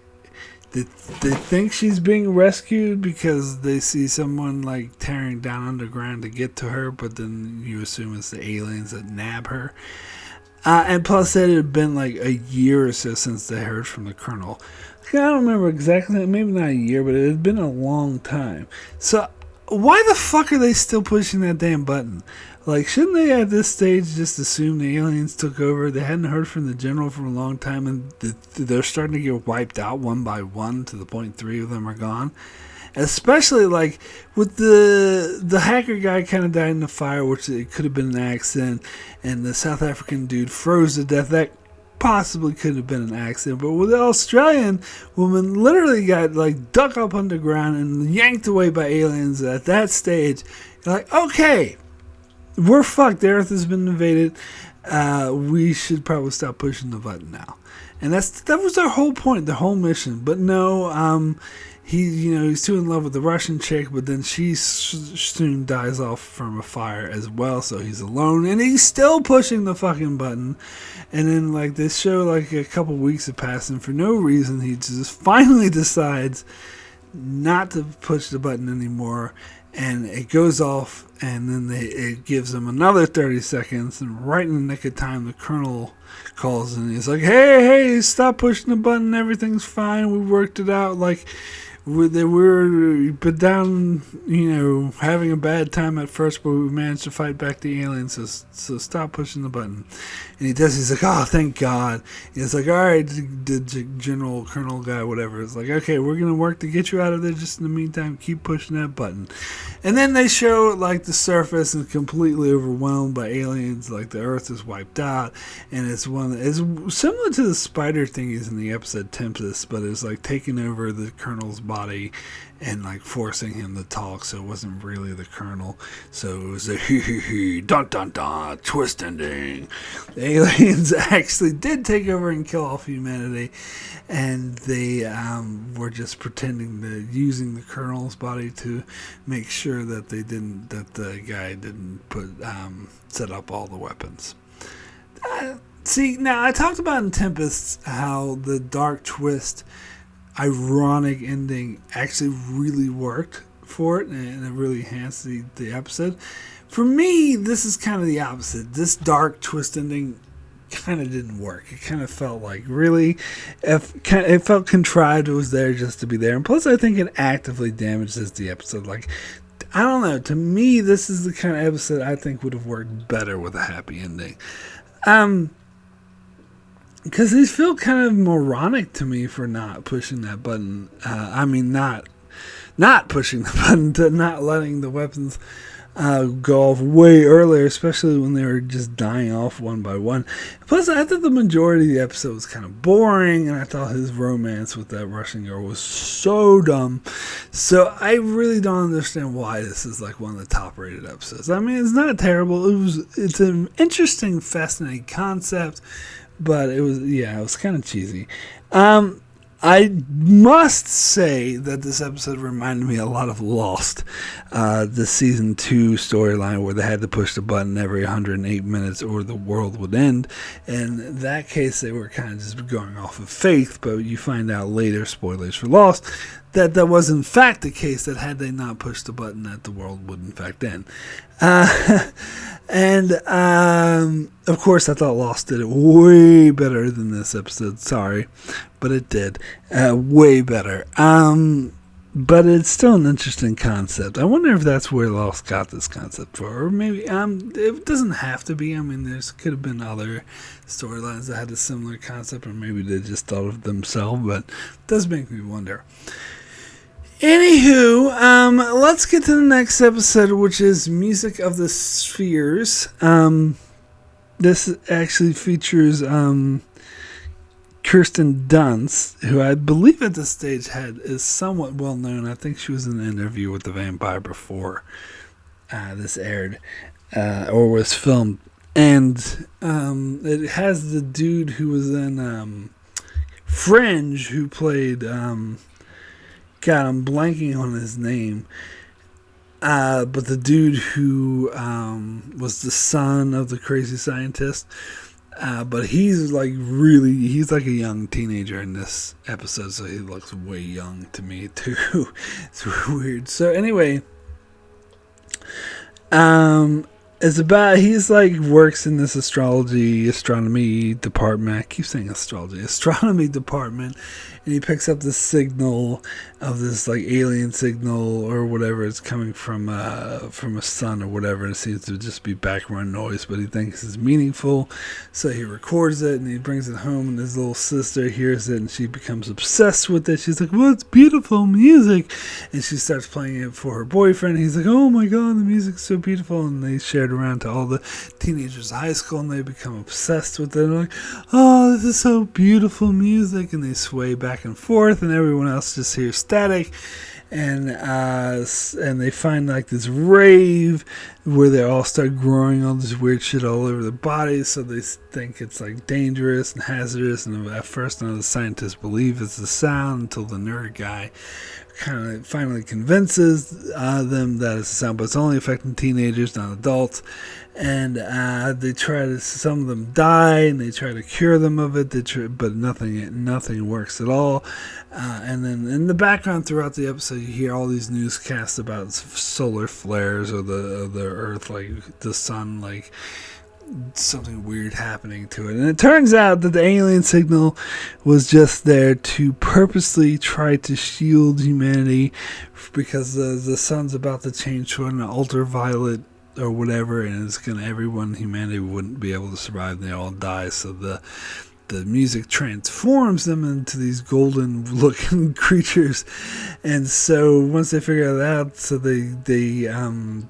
they think she's being rescued because they see someone like tearing down underground to get to her, but then you assume it's the aliens that nab her. And plus, it had been like a year or so since they heard from the colonel. I don't remember exactly, maybe not a year, but it had been a long time. So, why the fuck are they still pushing that damn button? Like, shouldn't they at this stage just assume the aliens took over? They hadn't heard from the general for a long time, and they're starting to get wiped out one by one to the point 3 of them are gone. Especially like with the hacker guy kind of died in the fire, which it could have been an accident, and the South African dude froze to death. That possibly could have been an accident. But with the Australian woman, literally got like dug up underground and yanked away by aliens. At that stage, you're like, okay, we're fucked. The Earth has been invaded. We should probably stop pushing the button now. And that was their whole point, their whole mission. But no, he's too in love with the Russian chick, but then she soon dies off from a fire as well, so he's alone, and he's still pushing the fucking button. And then, like, they show, like, a couple weeks have passed, and for no reason, he just finally decides not to push the button anymore, and it goes off, and then it gives him another 30 seconds, and right in the nick of time, the colonel calls, and he's like, hey, stop pushing the button, everything's fine, we worked it out, like, we're down, having a bad time at first, but we managed to fight back the aliens, so stop pushing the button. And he does, he's like, oh, thank God. And it's like, all right, the general, colonel guy, whatever. It's like, okay, we're going to work to get you out of there. Just in the meantime, keep pushing that button. And then they show, like, the surface is completely overwhelmed by aliens, like the Earth is wiped out, and it's similar to the spider thingies in the episode Tempest, but it's like taking over the colonel's body and like forcing him to talk, so it wasn't really the colonel, so it was a dun dun dun twist ending. The aliens actually did take over and kill off humanity, and they were just pretending to using the colonel's body to make sure that the guy didn't set up all the weapons. See, now I talked about in Tempest how the dark twist ironic ending actually really worked for it, and it really enhanced the episode. For me, this is kind of the opposite. This dark twist ending kind of didn't work. It kind of felt like it felt contrived. It was there just to be there, and plus I think it actively damages the episode. Like, I don't know, to me this is the kind of episode I think would have worked better with a happy ending. because these feel kind of moronic to me for not pushing that button. Not pushing the button, to not letting the weapons go off way earlier, especially when they were just dying off one by one. Plus, I thought the majority of the episode was kind of boring, and I thought his romance with that Russian girl was so dumb. So I really don't understand why this is like one of the top rated episodes. I mean, it's not terrible. It's an interesting, fascinating concept, but it was kind of cheesy. I must say that this episode reminded me a lot of Lost, the season 2 storyline where they had to push the button every 108 minutes or the world would end. In that case, they were kind of just going off of faith, but you find out later, spoilers for Lost, that was in fact the case, that had they not pushed the button, that the world would in fact end. Of course, I thought Lost did it way better than this episode. Sorry, but it did way better. But it's still an interesting concept. I wonder if that's where Lost got this concept for, or maybe it doesn't have to be. I mean, could have been other storylines that had a similar concept, or maybe they just thought of themselves. But it does make me wonder. Anywho, let's get to the next episode, which is Music of the Spheres. This actually features Kirsten Dunst, who I believe at this stage is somewhat well known. I think she was in an interview with the Vampire before this aired or was filmed. And it has the dude who was in Fringe, who played... God, I'm blanking on his name. But the dude who was the son of the crazy scientist. But he's like a young teenager in this episode, so he looks way young to me too. It's weird. So anyway, it's about, he's like works in this astronomy department. I keep saying astronomy department. And he picks up this signal of this like alien signal or whatever. It's coming from a sun or whatever. It seems to just be background noise, but he thinks it's meaningful. So he records it and he brings it home, and his little sister hears it and she becomes obsessed with it. She's like, "Well, it's beautiful music." And she starts playing it for her boyfriend. He's like, "Oh my God, the music's so beautiful." And they share it around to all the teenagers in high school, and they become obsessed with it. And they're like, "Oh, this is so beautiful music." And they sway back and forth, and everyone else just hears static, and they find like this rave where they all start growing all this weird shit all over their bodies, so they think it's like dangerous and hazardous, and at first none of the scientists believe it's the sound until the nerd guy kind of finally convinces them that it's a sound, but it's only affecting teenagers, not adults. And they try to, some of them die, and they try to cure them of it, but nothing works at all. And then in the background throughout the episode, you hear all these newscasts about solar flares or the Earth, like the sun, like something weird happening to it. And it turns out that the alien signal was just there to purposely try to shield humanity, because the sun's about to change to an ultraviolet or whatever, and humanity wouldn't be able to survive, and they all die. So the music transforms them into these golden looking creatures. And so once they figure that out, so the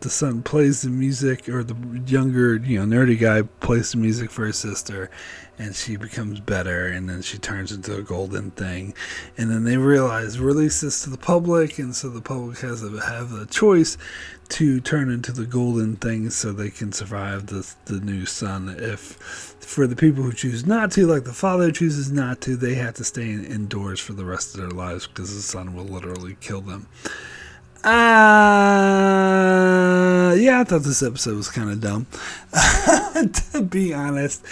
son plays the music, or the younger, nerdy guy plays the music for his sister, and she becomes better, and then she turns into a golden thing. And then they release this to the public, and so the public have a choice to turn into the golden thing so they can survive the new sun. If for the people who choose not to, like the father chooses not to, they have to stay indoors for the rest of their lives, because the sun will literally kill them. Yeah, I thought this episode was kind of dumb. To be honest,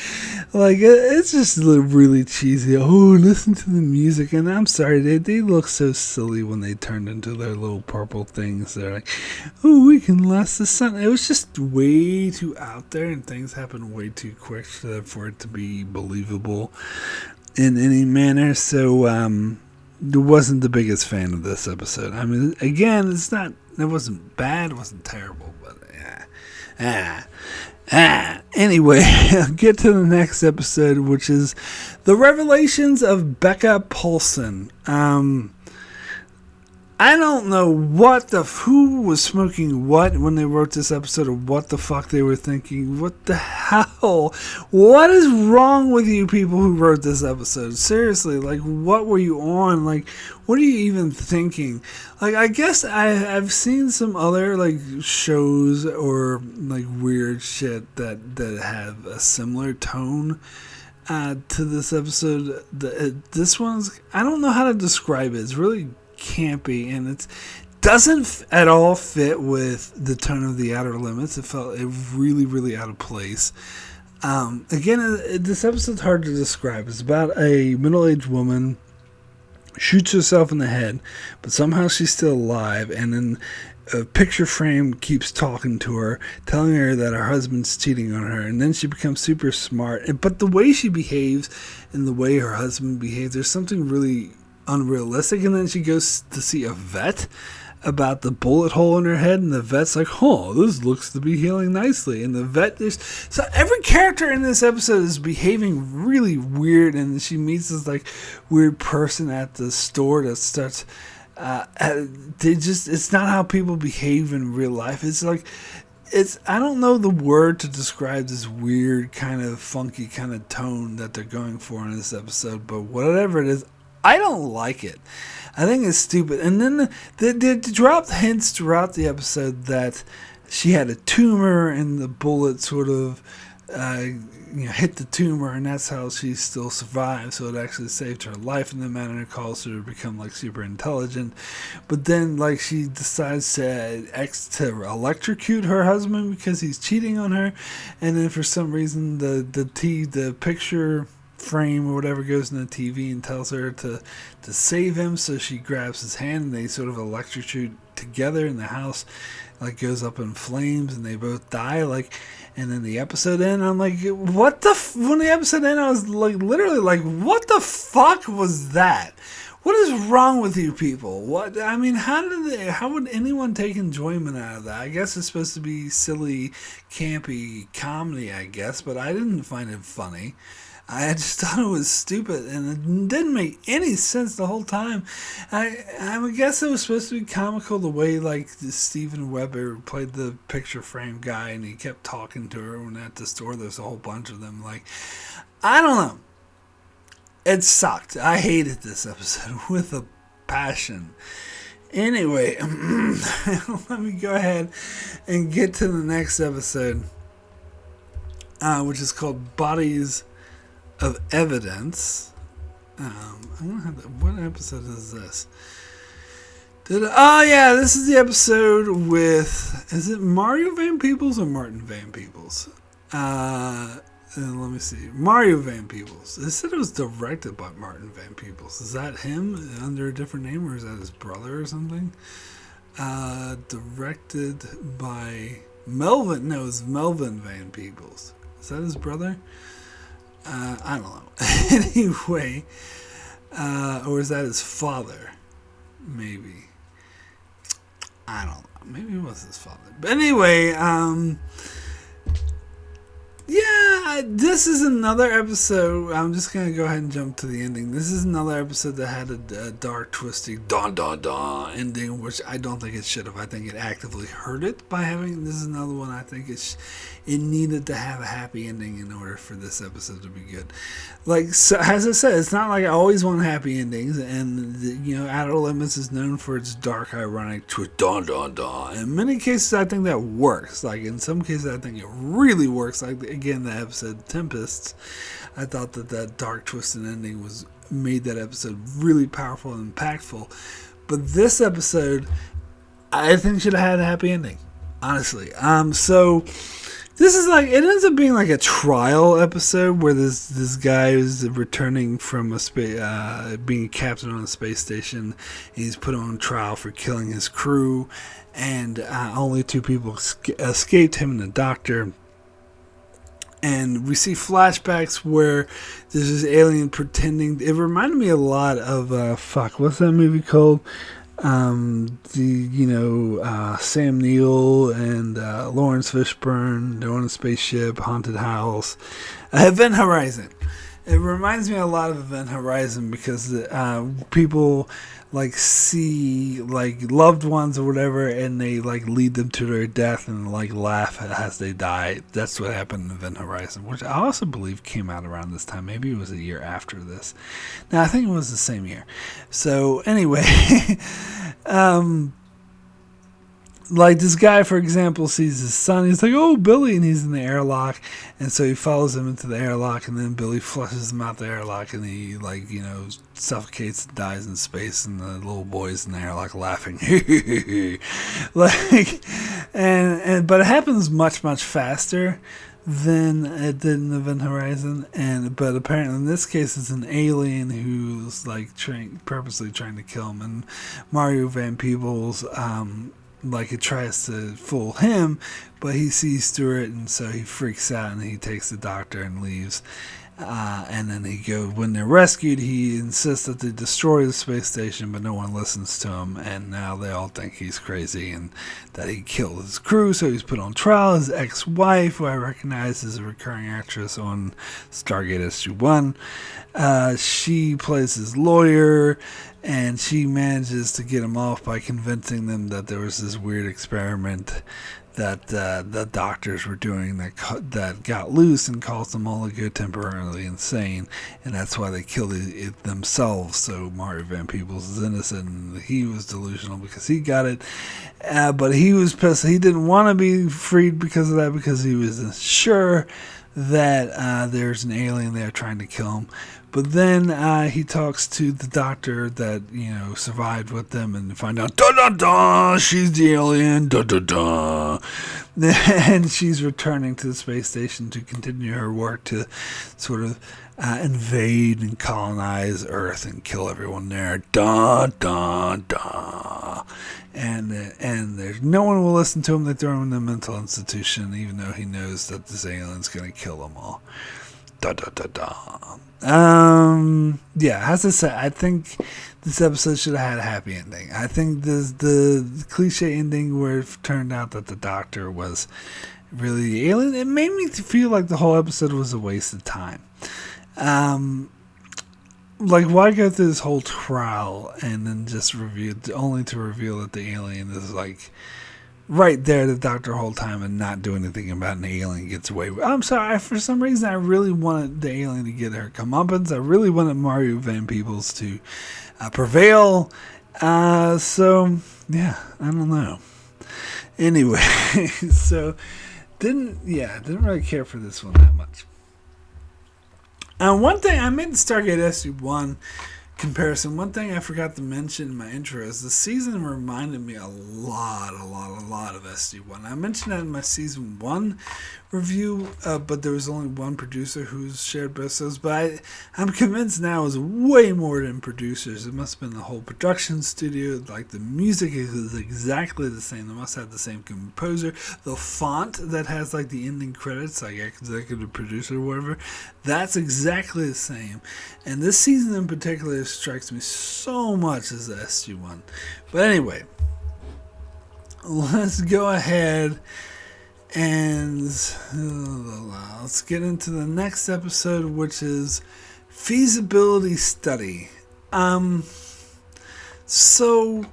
like it's just really cheesy. Oh, listen to the music, and I'm sorry, they look so silly when they turned into their little purple things. They're like, "Oh, we can last the sun." It was just way too out there, and things happen way too quick for it to be believable in any manner. So, wasn't the biggest fan of this episode. I mean, again, it's not It wasn't bad, it wasn't terrible, but anyway, I'll get to the next episode, which is the revelations of Becca Paulson. I don't know who was smoking what when they wrote this episode, or what the fuck they were thinking. What the hell? What is wrong with you people who wrote this episode? Seriously, like, what were you on? Like, what are you even thinking? Like, I guess I've seen some other, like, shows or, like, weird shit that have a similar tone to this episode. This one's, I don't know how to describe it. It's really campy, and it doesn't at all fit with the tone of The Outer Limits. It felt really, really out of place. Again, this episode's hard to describe. It's about a middle-aged woman shoots herself in the head, but somehow she's still alive, and then a picture frame keeps talking to her, telling her that her husband's cheating on her, and then she becomes super smart. But the way she behaves and the way her husband behaves, there's something really unrealistic. And then she goes to see a vet about the bullet hole in her head, and the vet's like, this looks to be healing nicely. And the vet so every character in this episode is behaving really weird, and she meets this like weird person at the store that starts it's not how people behave in real life. It's like, I don't know the word to describe this weird kind of funky kind of tone that they're going for in this episode, but whatever it is, I don't like it. I think it's stupid. And then they dropped hints throughout the episode that she had a tumor, and the bullet sort of hit the tumor, and that's how she still survived. So it actually saved her life, and the manner it calls her to become like super intelligent. But then like she decides to electrocute her husband because he's cheating on her, and then for some reason the picture frame or whatever goes in the TV and tells her to save him, so she grabs his hand and they sort of electrocute together, and the house like goes up in flames and they both die. Like, and then the episode ends, I'm like, what the when the episode ended, I was like literally like, what the fuck was that? What is wrong with you people? What, I mean, how would anyone take enjoyment out of that? I guess it's supposed to be silly, campy comedy, I guess, but I didn't find it funny. I just thought it was stupid, and it didn't make any sense the whole time. I guess it was supposed to be comical the way like Steven Weber played the picture frame guy, and he kept talking to her when at the store there's a whole bunch of them. Like, I don't know. It sucked. I hated this episode with a passion. Anyway, let me go ahead and get to the next episode, which is called Bodies of Evidence. What episode is this? This is the episode with, is it Mario Van Peebles or Martin Van Peebles? Let me see. Mario Van Peebles. They said it was directed by Martin Van Peebles. Is that him under a different name, or is that his brother or something? Directed by Melvin. No, it's Melvin Van Peebles. Is that his brother? I don't know. Anyway, or is that his father? Maybe. I don't know. Maybe it was his father. But anyway, this is another episode. I'm just going to go ahead and jump to the ending. This is another episode that had a dark, twisty, ending, which I don't think it should have. I think it actively hurt it by having. This is another one I think it needed to have a happy ending in order for this episode to be good. Like, so, as I said, it's not like I always want happy endings, and Outer Limits is known for its dark, ironic twist, In many cases, I think that works. Like, in some cases, I think it really works. Like, again, the episode Tempests, I thought that dark, twisted ending made that episode really powerful and impactful. But this episode, I think should have had a happy ending, honestly. So this is like, it ends up being like a trial episode where this guy is returning from being a captain on a space station. He's put on trial for killing his crew, and only 2 people escaped, him and the doctor. And we see flashbacks where there's this alien pretending. It reminded me a lot of what's that movie called? Sam Neill and Lawrence Fishburne, they're on a spaceship, haunted house. Event Horizon. It reminds me a lot of Event Horizon because people like see like loved ones or whatever, and they like lead them to their death and like laugh as they die. That's what happened in Event Horizon, which I also believe came out around this time. Maybe it was a year after this. Now I think it was the same year. So anyway, like this guy, for example, sees his son. He's like, "Oh, Billy," and he's in the airlock, and so he follows him into the airlock, and then Billy flushes him out the airlock, and he suffocates and dies in space, and the little boy's in the airlock laughing, like, but it happens much faster than it did in Event Horizon, but apparently in this case it's an alien who's like purposely trying to kill him, and Mario Van Peebles. Like it tries to fool him, but he sees through it, and so he freaks out and he takes the doctor and leaves. And then when they're rescued, he insists that they destroy the space station, but no one listens to him, and now they all think he's crazy and that he killed his crew, so he's put on trial. His ex-wife, who I recognize as a recurring actress on Stargate SG-1, she plays his lawyer, and she manages to get him off by convincing them that there was this weird experiment that the doctors were doing that got loose and caused them all to go temporarily insane, and that's why they killed it themselves. So Mario Van Peebles is innocent, and he was delusional because he got it, but he was pissed. He didn't want to be freed because of that, because he was sure that there's an alien there trying to kill him. But then he talks to the doctor that, survived with them, and find out, da-da-da, she's the alien, da-da-da. And she's returning to the space station to continue her work to sort of invade and colonize Earth and kill everyone there. Da-da-da. And there's no one will listen to him. They throw him in a mental institution, even though he knows that this alien's going to kill them all. Da-da-da-da. As I said, I think this episode should have had a happy ending. I think the cliche ending where it turned out that the doctor was really the alien, it made me feel like the whole episode was a waste of time. Like, why go through this whole trial and then just only to reveal that the alien is like right there, the doctor, whole time, and not do anything about an alien gets away with. I'm sorry, for some reason I really wanted the alien to get her comeuppance. I really wanted Mario Van Peebles to prevail. So yeah, I don't know. Anyway, so didn't really care for this one that much. One thing I made the Stargate SG-1 comparison. One thing I forgot to mention in my intro is the season reminded me a lot of SG-1. I mentioned that in my season 1 review, but there was only one producer who's shared both shows. But I'm convinced now it was way more than producers. It must have been the whole production studio. Like, the music is exactly the same. They must have the same composer. The font that has like the ending credits, like executive producer or whatever, that's exactly the same. And this season in particular strikes me so much as the SG-1. But anyway, let's go ahead and let's get into the next episode, which is feasibility study. So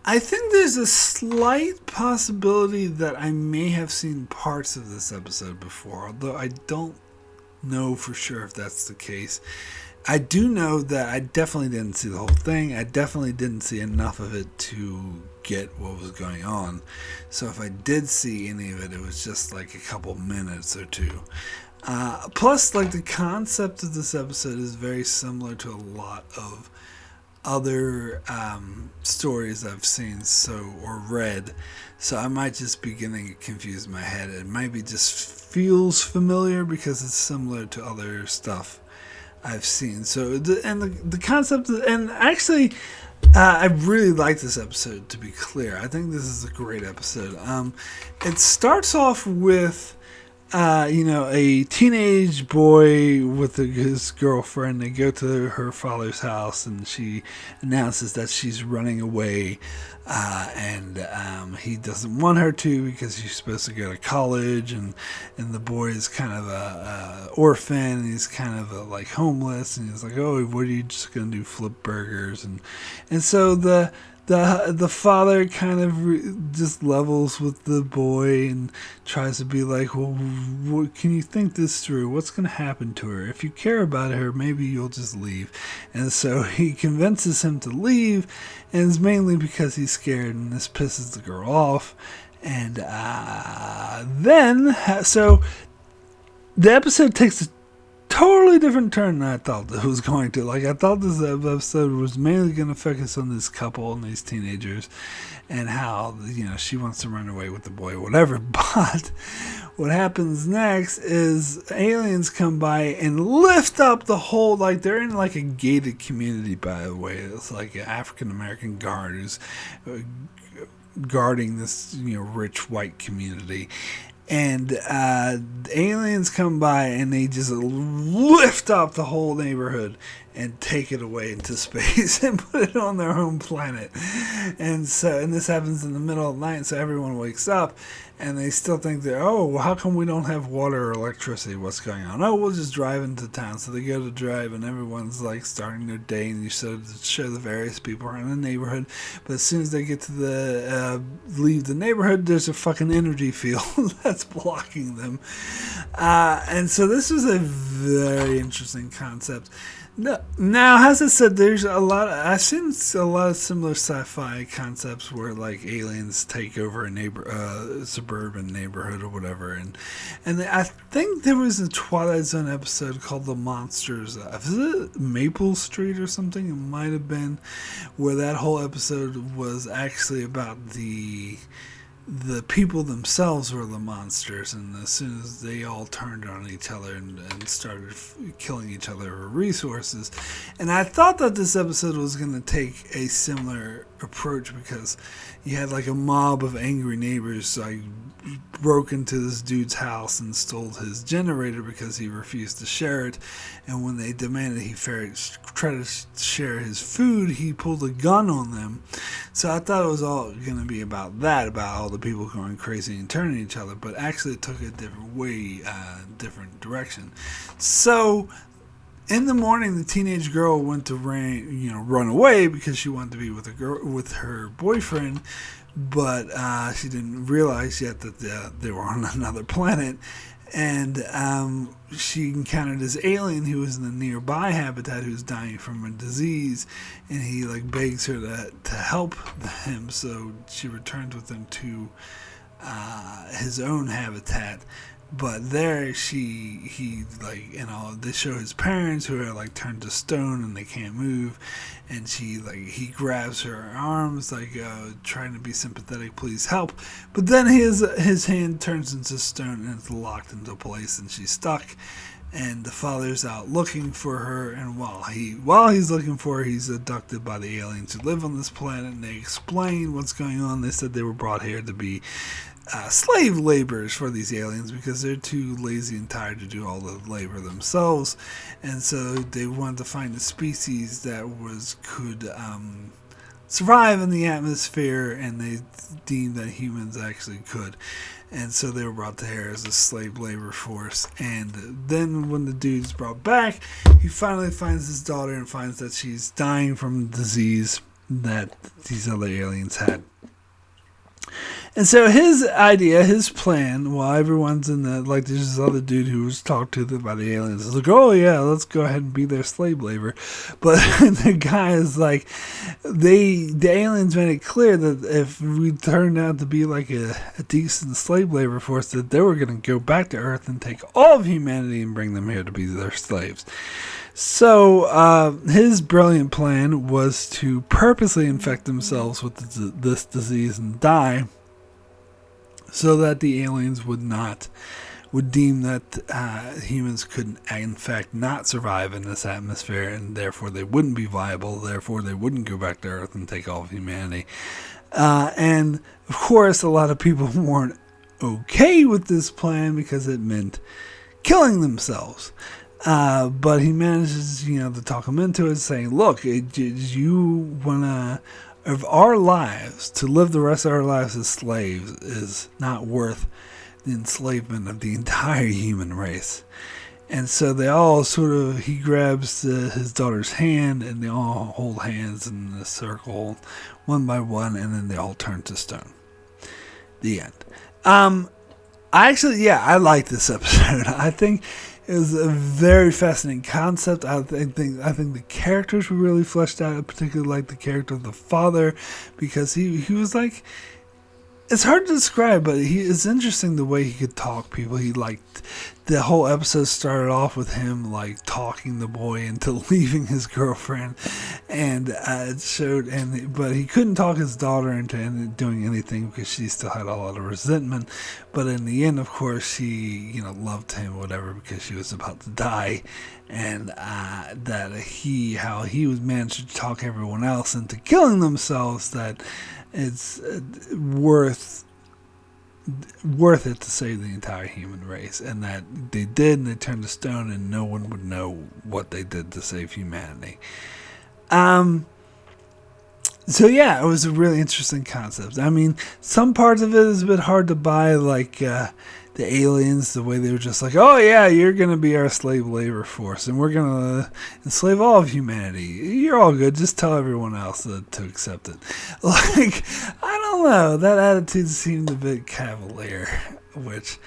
I think there's a slight possibility that I may have seen parts of this episode before, although I don't know for sure if that's the case. I do know that I definitely didn't see the whole thing. I definitely didn't see enough of it to get what was going on. So if I did see any of it, it was just like a couple minutes or two. Plus, like, the concept of this episode is very similar to a lot of other stories I've seen or read. So I might just be getting it confused in my head. It might be just feels familiar because it's similar to other stuff I've seen. So the concept, and actually I really like this episode, to be clear. I think this is a great episode. It starts off with a teenage boy with his girlfriend. They go to her father's house, and she announces that she's running away, and he doesn't want her to because she's supposed to go to college, and the boy is kind of a orphan, and he's kind of like homeless, and he's like, oh, what are you just gonna do, flip burgers? And so the father kind of just levels with the boy and tries to be like, well, can you think this through? What's going to happen to her? If you care about her, maybe you'll just leave. And so he convinces him to leave, and it's mainly because he's scared, and this pisses the girl off. And so the episode takes a totally different turn than I thought it was going to. Like, I thought this episode was mainly going to focus on this couple and these teenagers and how, she wants to run away with the boy or whatever. But what happens next is aliens come by and lift up the whole, like, they're in like a gated community, by the way. It's like an African-American guard who's guarding this, rich white community. And aliens come by and they just lift up the whole neighborhood and take it away into space and put it on their own planet. And this happens in the middle of the night, so everyone wakes up and they still think that, well, how come we don't have water or electricity? What's going on? Oh, we'll just drive into town. So they go to drive, and everyone's like starting their day, and you show the various people around the neighborhood. But as soon as they get to leave the neighborhood, there's a fucking energy field that's blocking them. And so this was a very interesting concept. No, now, as I said, I've seen a lot of similar sci-fi concepts where, like, aliens take over a suburban neighborhood or whatever, and I think there was a Twilight Zone episode called The Monsters. Was it Maple Street or something? It might have been, where that whole episode was actually about the people themselves were the monsters, and as soon as they all turned on each other and started killing each other for resources. And I thought that this episode was going to take a similar approach, because you had like a mob of angry neighbors like broke into this dude's house and stole his generator because he refused to share it, and when they demanded he try to share his food, he pulled a gun on them. So I thought it was all going to be about all the people going crazy and turning each other, but actually it took a different direction. So in the morning, the teenage girl went to run away because she wanted to be with her boyfriend, but she didn't realize yet that they were on another planet. And she encountered this alien who was in the nearby habitat who's dying from a disease, and he like begs her to help him. So she returns with him to his own habitat. But there they show his parents who are like turned to stone and they can't move, and he grabs her arms trying to be sympathetic, please help. But then his hand turns into stone and it's locked into place, and she's stuck. And the father's out looking for her, and while he's looking for her, he's abducted by the aliens who live on this planet, and they explain what's going on. They said they were brought here to be slave laborers for these aliens because they're too lazy and tired to do all the labor themselves, and so they wanted to find a species that could survive in the atmosphere, and they deemed that humans actually could. And so they were brought to here as a slave labor force. And then when the dude's brought back, he finally finds his daughter and finds that she's dying from a disease that these other aliens had. And so his plan, while everyone's in there's this other dude who was talked to by the aliens, is like, oh yeah, let's go ahead and be their slave labor. But the guy is like, the aliens made it clear that if we turned out to be like a decent slave labor force, that they were going to go back to Earth and take all of humanity and bring them here to be their slaves. So his brilliant plan was to purposely infect themselves with this disease and die, so that the aliens would deem that humans could in fact not survive in this atmosphere, and therefore they wouldn't be viable, therefore they wouldn't go back to Earth and take all of humanity. And of course a lot of people weren't okay with this plan because it meant killing themselves. But he manages, to talk them into it, saying, look, you want to, of our lives, to live the rest of our lives as slaves is not worth the enslavement of the entire human race. And so they all he grabs his daughter's hand, and they all hold hands in a circle, one by one, and then they all turn to stone. The end. I like this episode. I think it was a very fascinating concept. I think the characters were really fleshed out. I particularly like the character of the father, because he was like, it's hard to describe, but it's interesting the way he could talk people. He the whole episode started off with him talking the boy into leaving his girlfriend, and it showed. But he couldn't talk his daughter into doing anything because she still had a lot of resentment. But in the end, of course, she loved him, whatever, because she was about to die, and that how he was managed to talk everyone else into killing themselves. That it's worth it to save the entire human race, and that they did, and they turned to stone, and no one would know what they did to save humanity. So yeah, it was a really interesting concept. I mean, some parts of it is a bit hard to buy, the aliens, the way they were just like, oh yeah, you're going to be our slave labor force, and we're going to enslave all of humanity. You're all good. Just tell everyone else to accept it. I don't know. That attitude seemed a bit cavalier, which,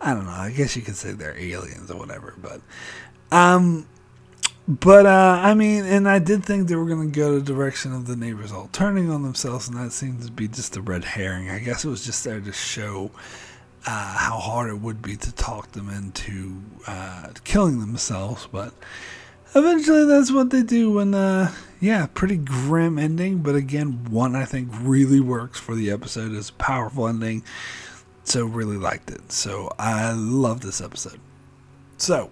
I don't know. I guess you could say they're aliens or whatever, but... I mean, and I did think they were going to go the direction of the neighbors all turning on themselves, and that seemed to be just a red herring. I guess it was just there to show how hard it would be to talk them into killing themselves, but eventually that's what they do when, pretty grim ending, but again, one I think really works for the episode. It's a powerful ending, so really liked it. So I love this episode. So,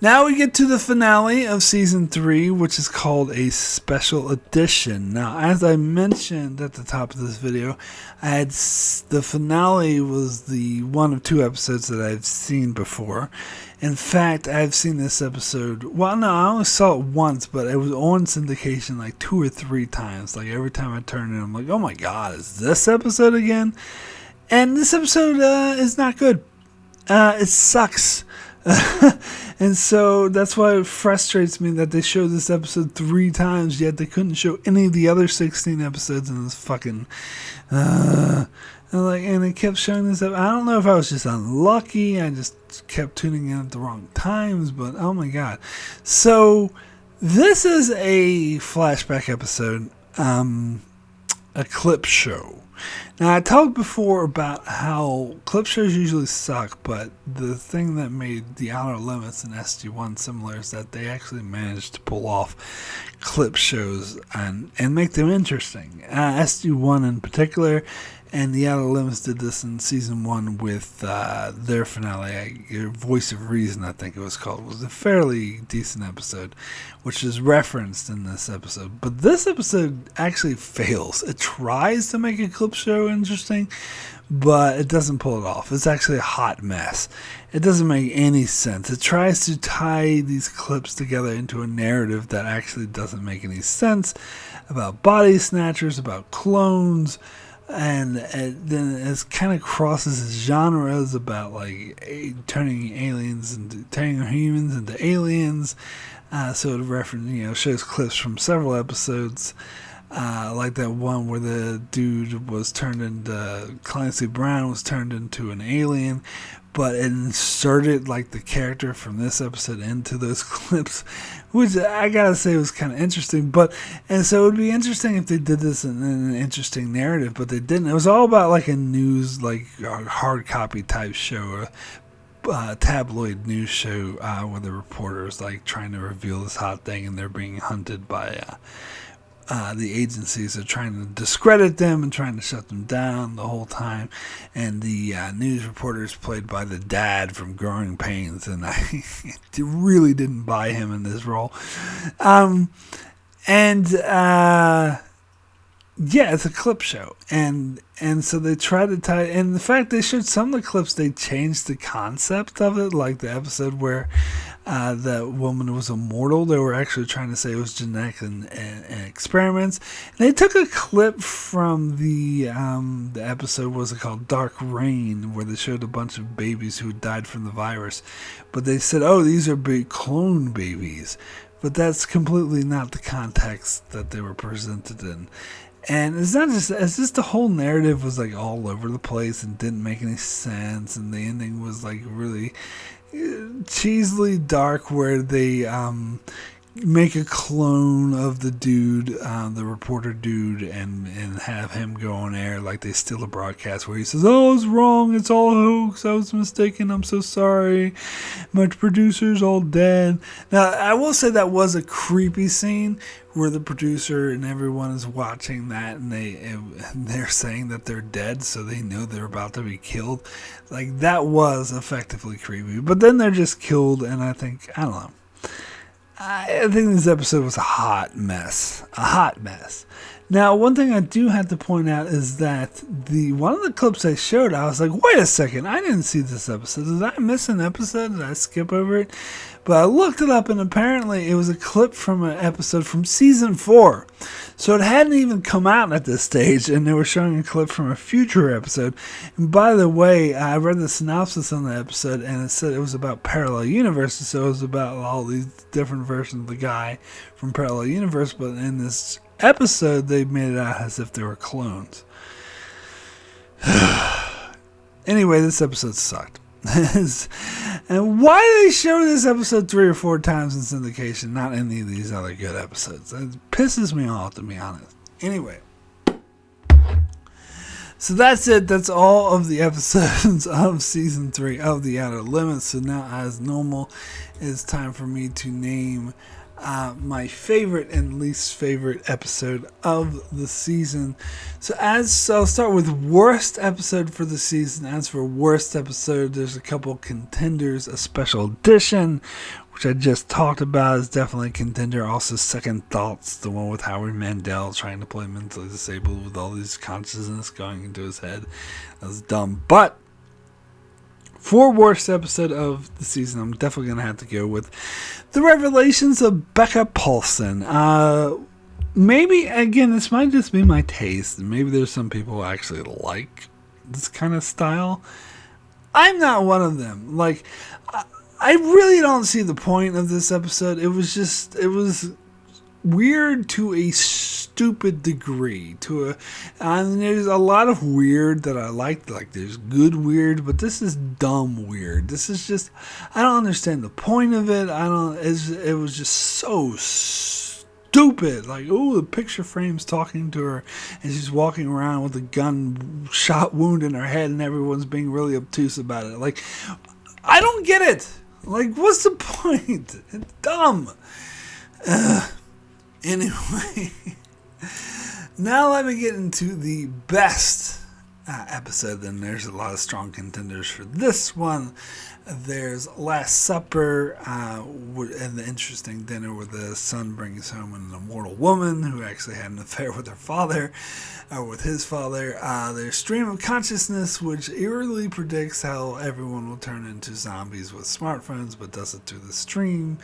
now we get to the finale of Season 3, which is called a Special Edition. Now, as I mentioned at the top of this video, the finale was the one of two episodes that I've seen before. In fact, I've seen this episode, well, no, I only saw it once, but it was on syndication 2 or 3 times. Every time I turn it, I'm like, oh my god, is this episode again? And this episode is not good. It sucks. And so that's why it frustrates me that they showed this episode 3 times, yet they couldn't show any of the other 16 episodes in this fucking and they kept showing this up. I don't know if I was just unlucky, I just kept tuning in at the wrong times, but oh my god. So this is a flashback episode, a clip show. Now, I talked before about how clip shows usually suck, but the thing that made The Outer Limits and SG1 similar is that they actually managed to pull off clip shows and make them interesting. SG1 in particular, and The Outer Limits did this in Season 1 with their finale, Voice of Reason, I think it was called. It was a fairly decent episode, which is referenced in this episode. But this episode actually fails. It tries to make a clip show interesting, but it doesn't pull it off. It's actually a hot mess. It doesn't make any sense. It tries to tie these clips together into a narrative that actually doesn't make any sense about body snatchers, about clones, and then it kind of crosses genres about turning humans into aliens. So it shows clips from several episodes, like that one where the dude was turned into Clancy Brown was turned into an alien, but it inserted the character from this episode into those clips, which I gotta say was kind of interesting. And so it would be interesting if they did this in an interesting narrative, but they didn't. It was all about a news, hard copy type show, or tabloid news show, where the reporters trying to reveal this hot thing, and they're being hunted by the agencies are trying to discredit them and trying to shut them down the whole time. And the news reporter is played by the dad from Growing Pains, and I really didn't buy him in this role. Yeah, it's a clip show, and so they try to tie. And the fact they showed some of the clips, they changed the concept of it. Like the episode where that woman was immortal, they were actually trying to say it was genetic and experiments. And they took a clip from the episode, what was it called, Dark Rain, where they showed a bunch of babies who died from the virus, but they said, "Oh, these are clone babies." But that's completely not the context that they were presented in. And it's not just, it's just the whole narrative was like all over the place and didn't make any sense. And the ending was like really cheesily dark, where they make a clone of the dude, the reporter dude, and have him go on air like they steal a broadcast where he says, "Oh, I was wrong. It's all a hoax. I was mistaken. I'm so sorry. My producer's all dead." Now, I will say that was a creepy scene where the producer and everyone is watching that, and they're saying that they're dead, so they know they're about to be killed. Like, that was effectively creepy. But then they're just killed, and I don't know. I think this episode was a hot mess. A hot mess. Now, one thing I do have to point out is that one of the clips they showed, I was like, wait a second, I didn't see this episode. Did I miss an episode? Did I skip over it? But I looked it up, and apparently it was a clip from an episode from season 4. So it hadn't even come out at this stage, and they were showing a clip from a future episode. And by the way, I read the synopsis on the episode, and it said it was about parallel universes. So it was about all these different versions of the guy from parallel universe. But in this episode, they made it out as if they were clones. Anyway, this episode sucked. And why do they show this episode 3 or 4 times in syndication, not any of these other good episodes? It pisses me off, to be honest. Anyway, so that's it. That's all of the episodes of season 3 of The Outer Limits. So now, as normal, it's time for me to name my favorite and least favorite episode of the season. So I'll start with worst episode for the season. As for worst episode, there's a couple contenders. A special edition, which I just talked about, is definitely a contender. Also, Second Thoughts, the one with Howie Mandel trying to play mentally disabled with all these consciousness going into his head. That was dumb. But for worst episode of the season, I'm definitely going to have to go with The Revelations of Becca Paulson. Maybe, again, this might just be my taste. Maybe there's some people who actually like this kind of style. I'm not one of them. Like, I really don't see the point of this episode. It was weird to a stupid degree. And there's a lot of weird that I liked. Like, there's good weird, but this is dumb weird. This is just, I don't understand the point of it. It was just so stupid. Like, oh, the picture frame's talking to her, and she's walking around with a gun shot wound in her head, and everyone's being really obtuse about it. Like, I don't get it. Like, what's the point? It's dumb. Anyway, now let me get into the best episode. Then there's a lot of strong contenders for this one. There's Last Supper, and the interesting dinner where the son brings home an immortal woman who actually had an affair with her father, or with his father. There's Stream of Consciousness, which eerily predicts how everyone will turn into zombies with smartphones, but does it through the stream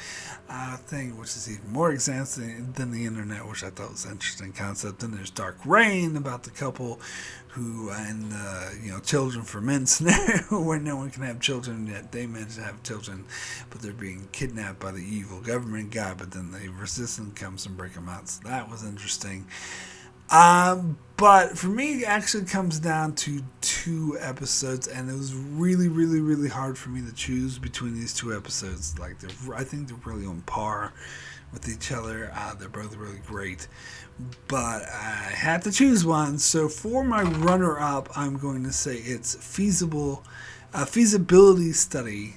thing, which is even more advanced than the internet, which I thought was an interesting concept. Then there's Dark Rain, about the couple who, and children for men scenario where no one can have children, yet they manage to have children, but they're being kidnapped by the evil government guy, but then the resistance comes and break them out. So that was interesting. But for me, it actually comes down to 2 episodes, and it was really, really, really hard for me to choose between these 2 episodes. Like, I think they're really on par with each other. They're both really great, but I had to choose one. So for my runner-up, I'm going to say it's feasibility study.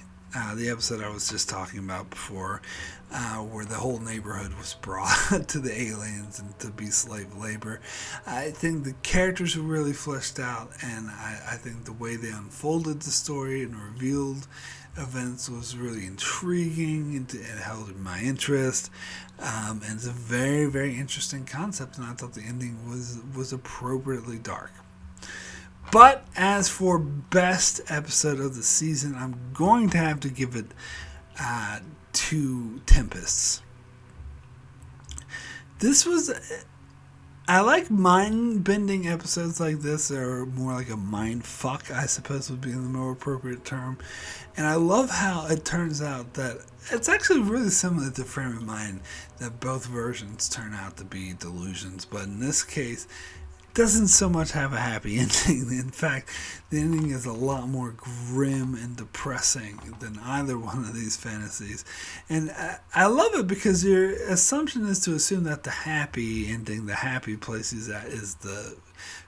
The episode I was just talking about before, where the whole neighborhood was brought to the aliens and to be slave labor. I think the characters were really fleshed out, and I think the way they unfolded the story and revealed events was really intriguing, and it held my interest. And it's a very, very interesting concept, and I thought the ending was appropriately dark. But as for best episode of the season, I'm going to have to give it to Tempests. This was... I like mind-bending episodes like this, or more like a mind fuck, I suppose would be the more appropriate term. And I love how it turns out that it's actually really similar to Frame of Mind, that both versions turn out to be delusions. But in this case, doesn't so much have a happy ending. In fact, the ending is a lot more grim and depressing than either one of these fantasies. And I love it because your assumption is to assume that the happy ending, the happy place he's at, is the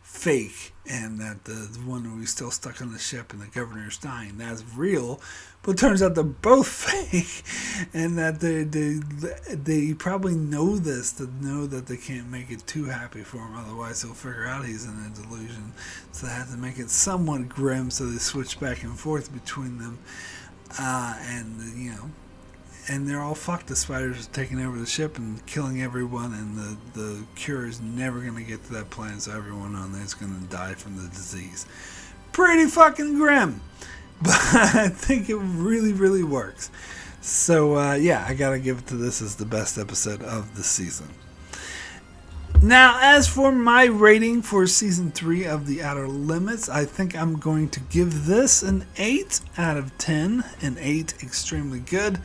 fake, and that the one where he's still stuck on the ship and the governor's dying, that's real. But it turns out they're both fake, and that they probably know this, to know that they can't make it too happy for him, otherwise he'll figure out he's in a delusion. So they have to make it somewhat grim, so they switch back and forth between them, and they're all fucked. The spiders are taking over the ship and killing everyone, and the cure is never going to get to that planet, so everyone on there is going to die from the disease. Pretty fucking grim. But I think it really, really works. So, I gotta give it to this as the best episode of the season. Now, as for my rating for Season 3 of The Outer Limits, I think I'm going to give this an 8 out of 10. An 8, extremely good.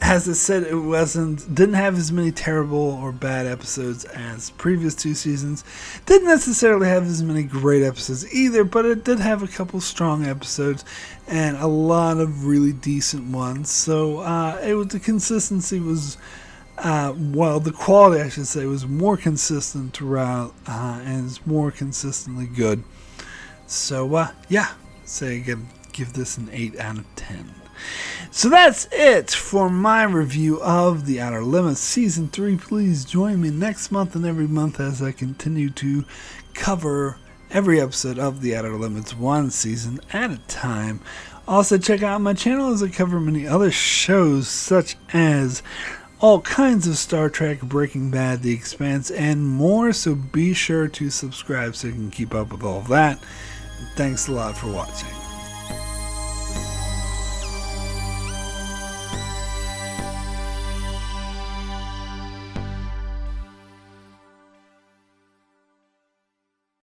As I said, didn't have as many terrible or bad episodes as previous two seasons. Didn't necessarily have as many great episodes either, but it did have a couple strong episodes and a lot of really decent ones. So the consistency was, the quality, I should say, was more consistent throughout, and is more consistently good. So say again, give this an 8 out of 10. So that's it for my review of The Outer Limits Season 3. Please join me next month and every month as I continue to cover every episode of The Outer Limits, one season at a time. Also, check out my channel as I cover many other shows such as all kinds of Star Trek, Breaking Bad, The Expanse, and more. So be sure to subscribe so you can keep up with all of that. And thanks a lot for watching.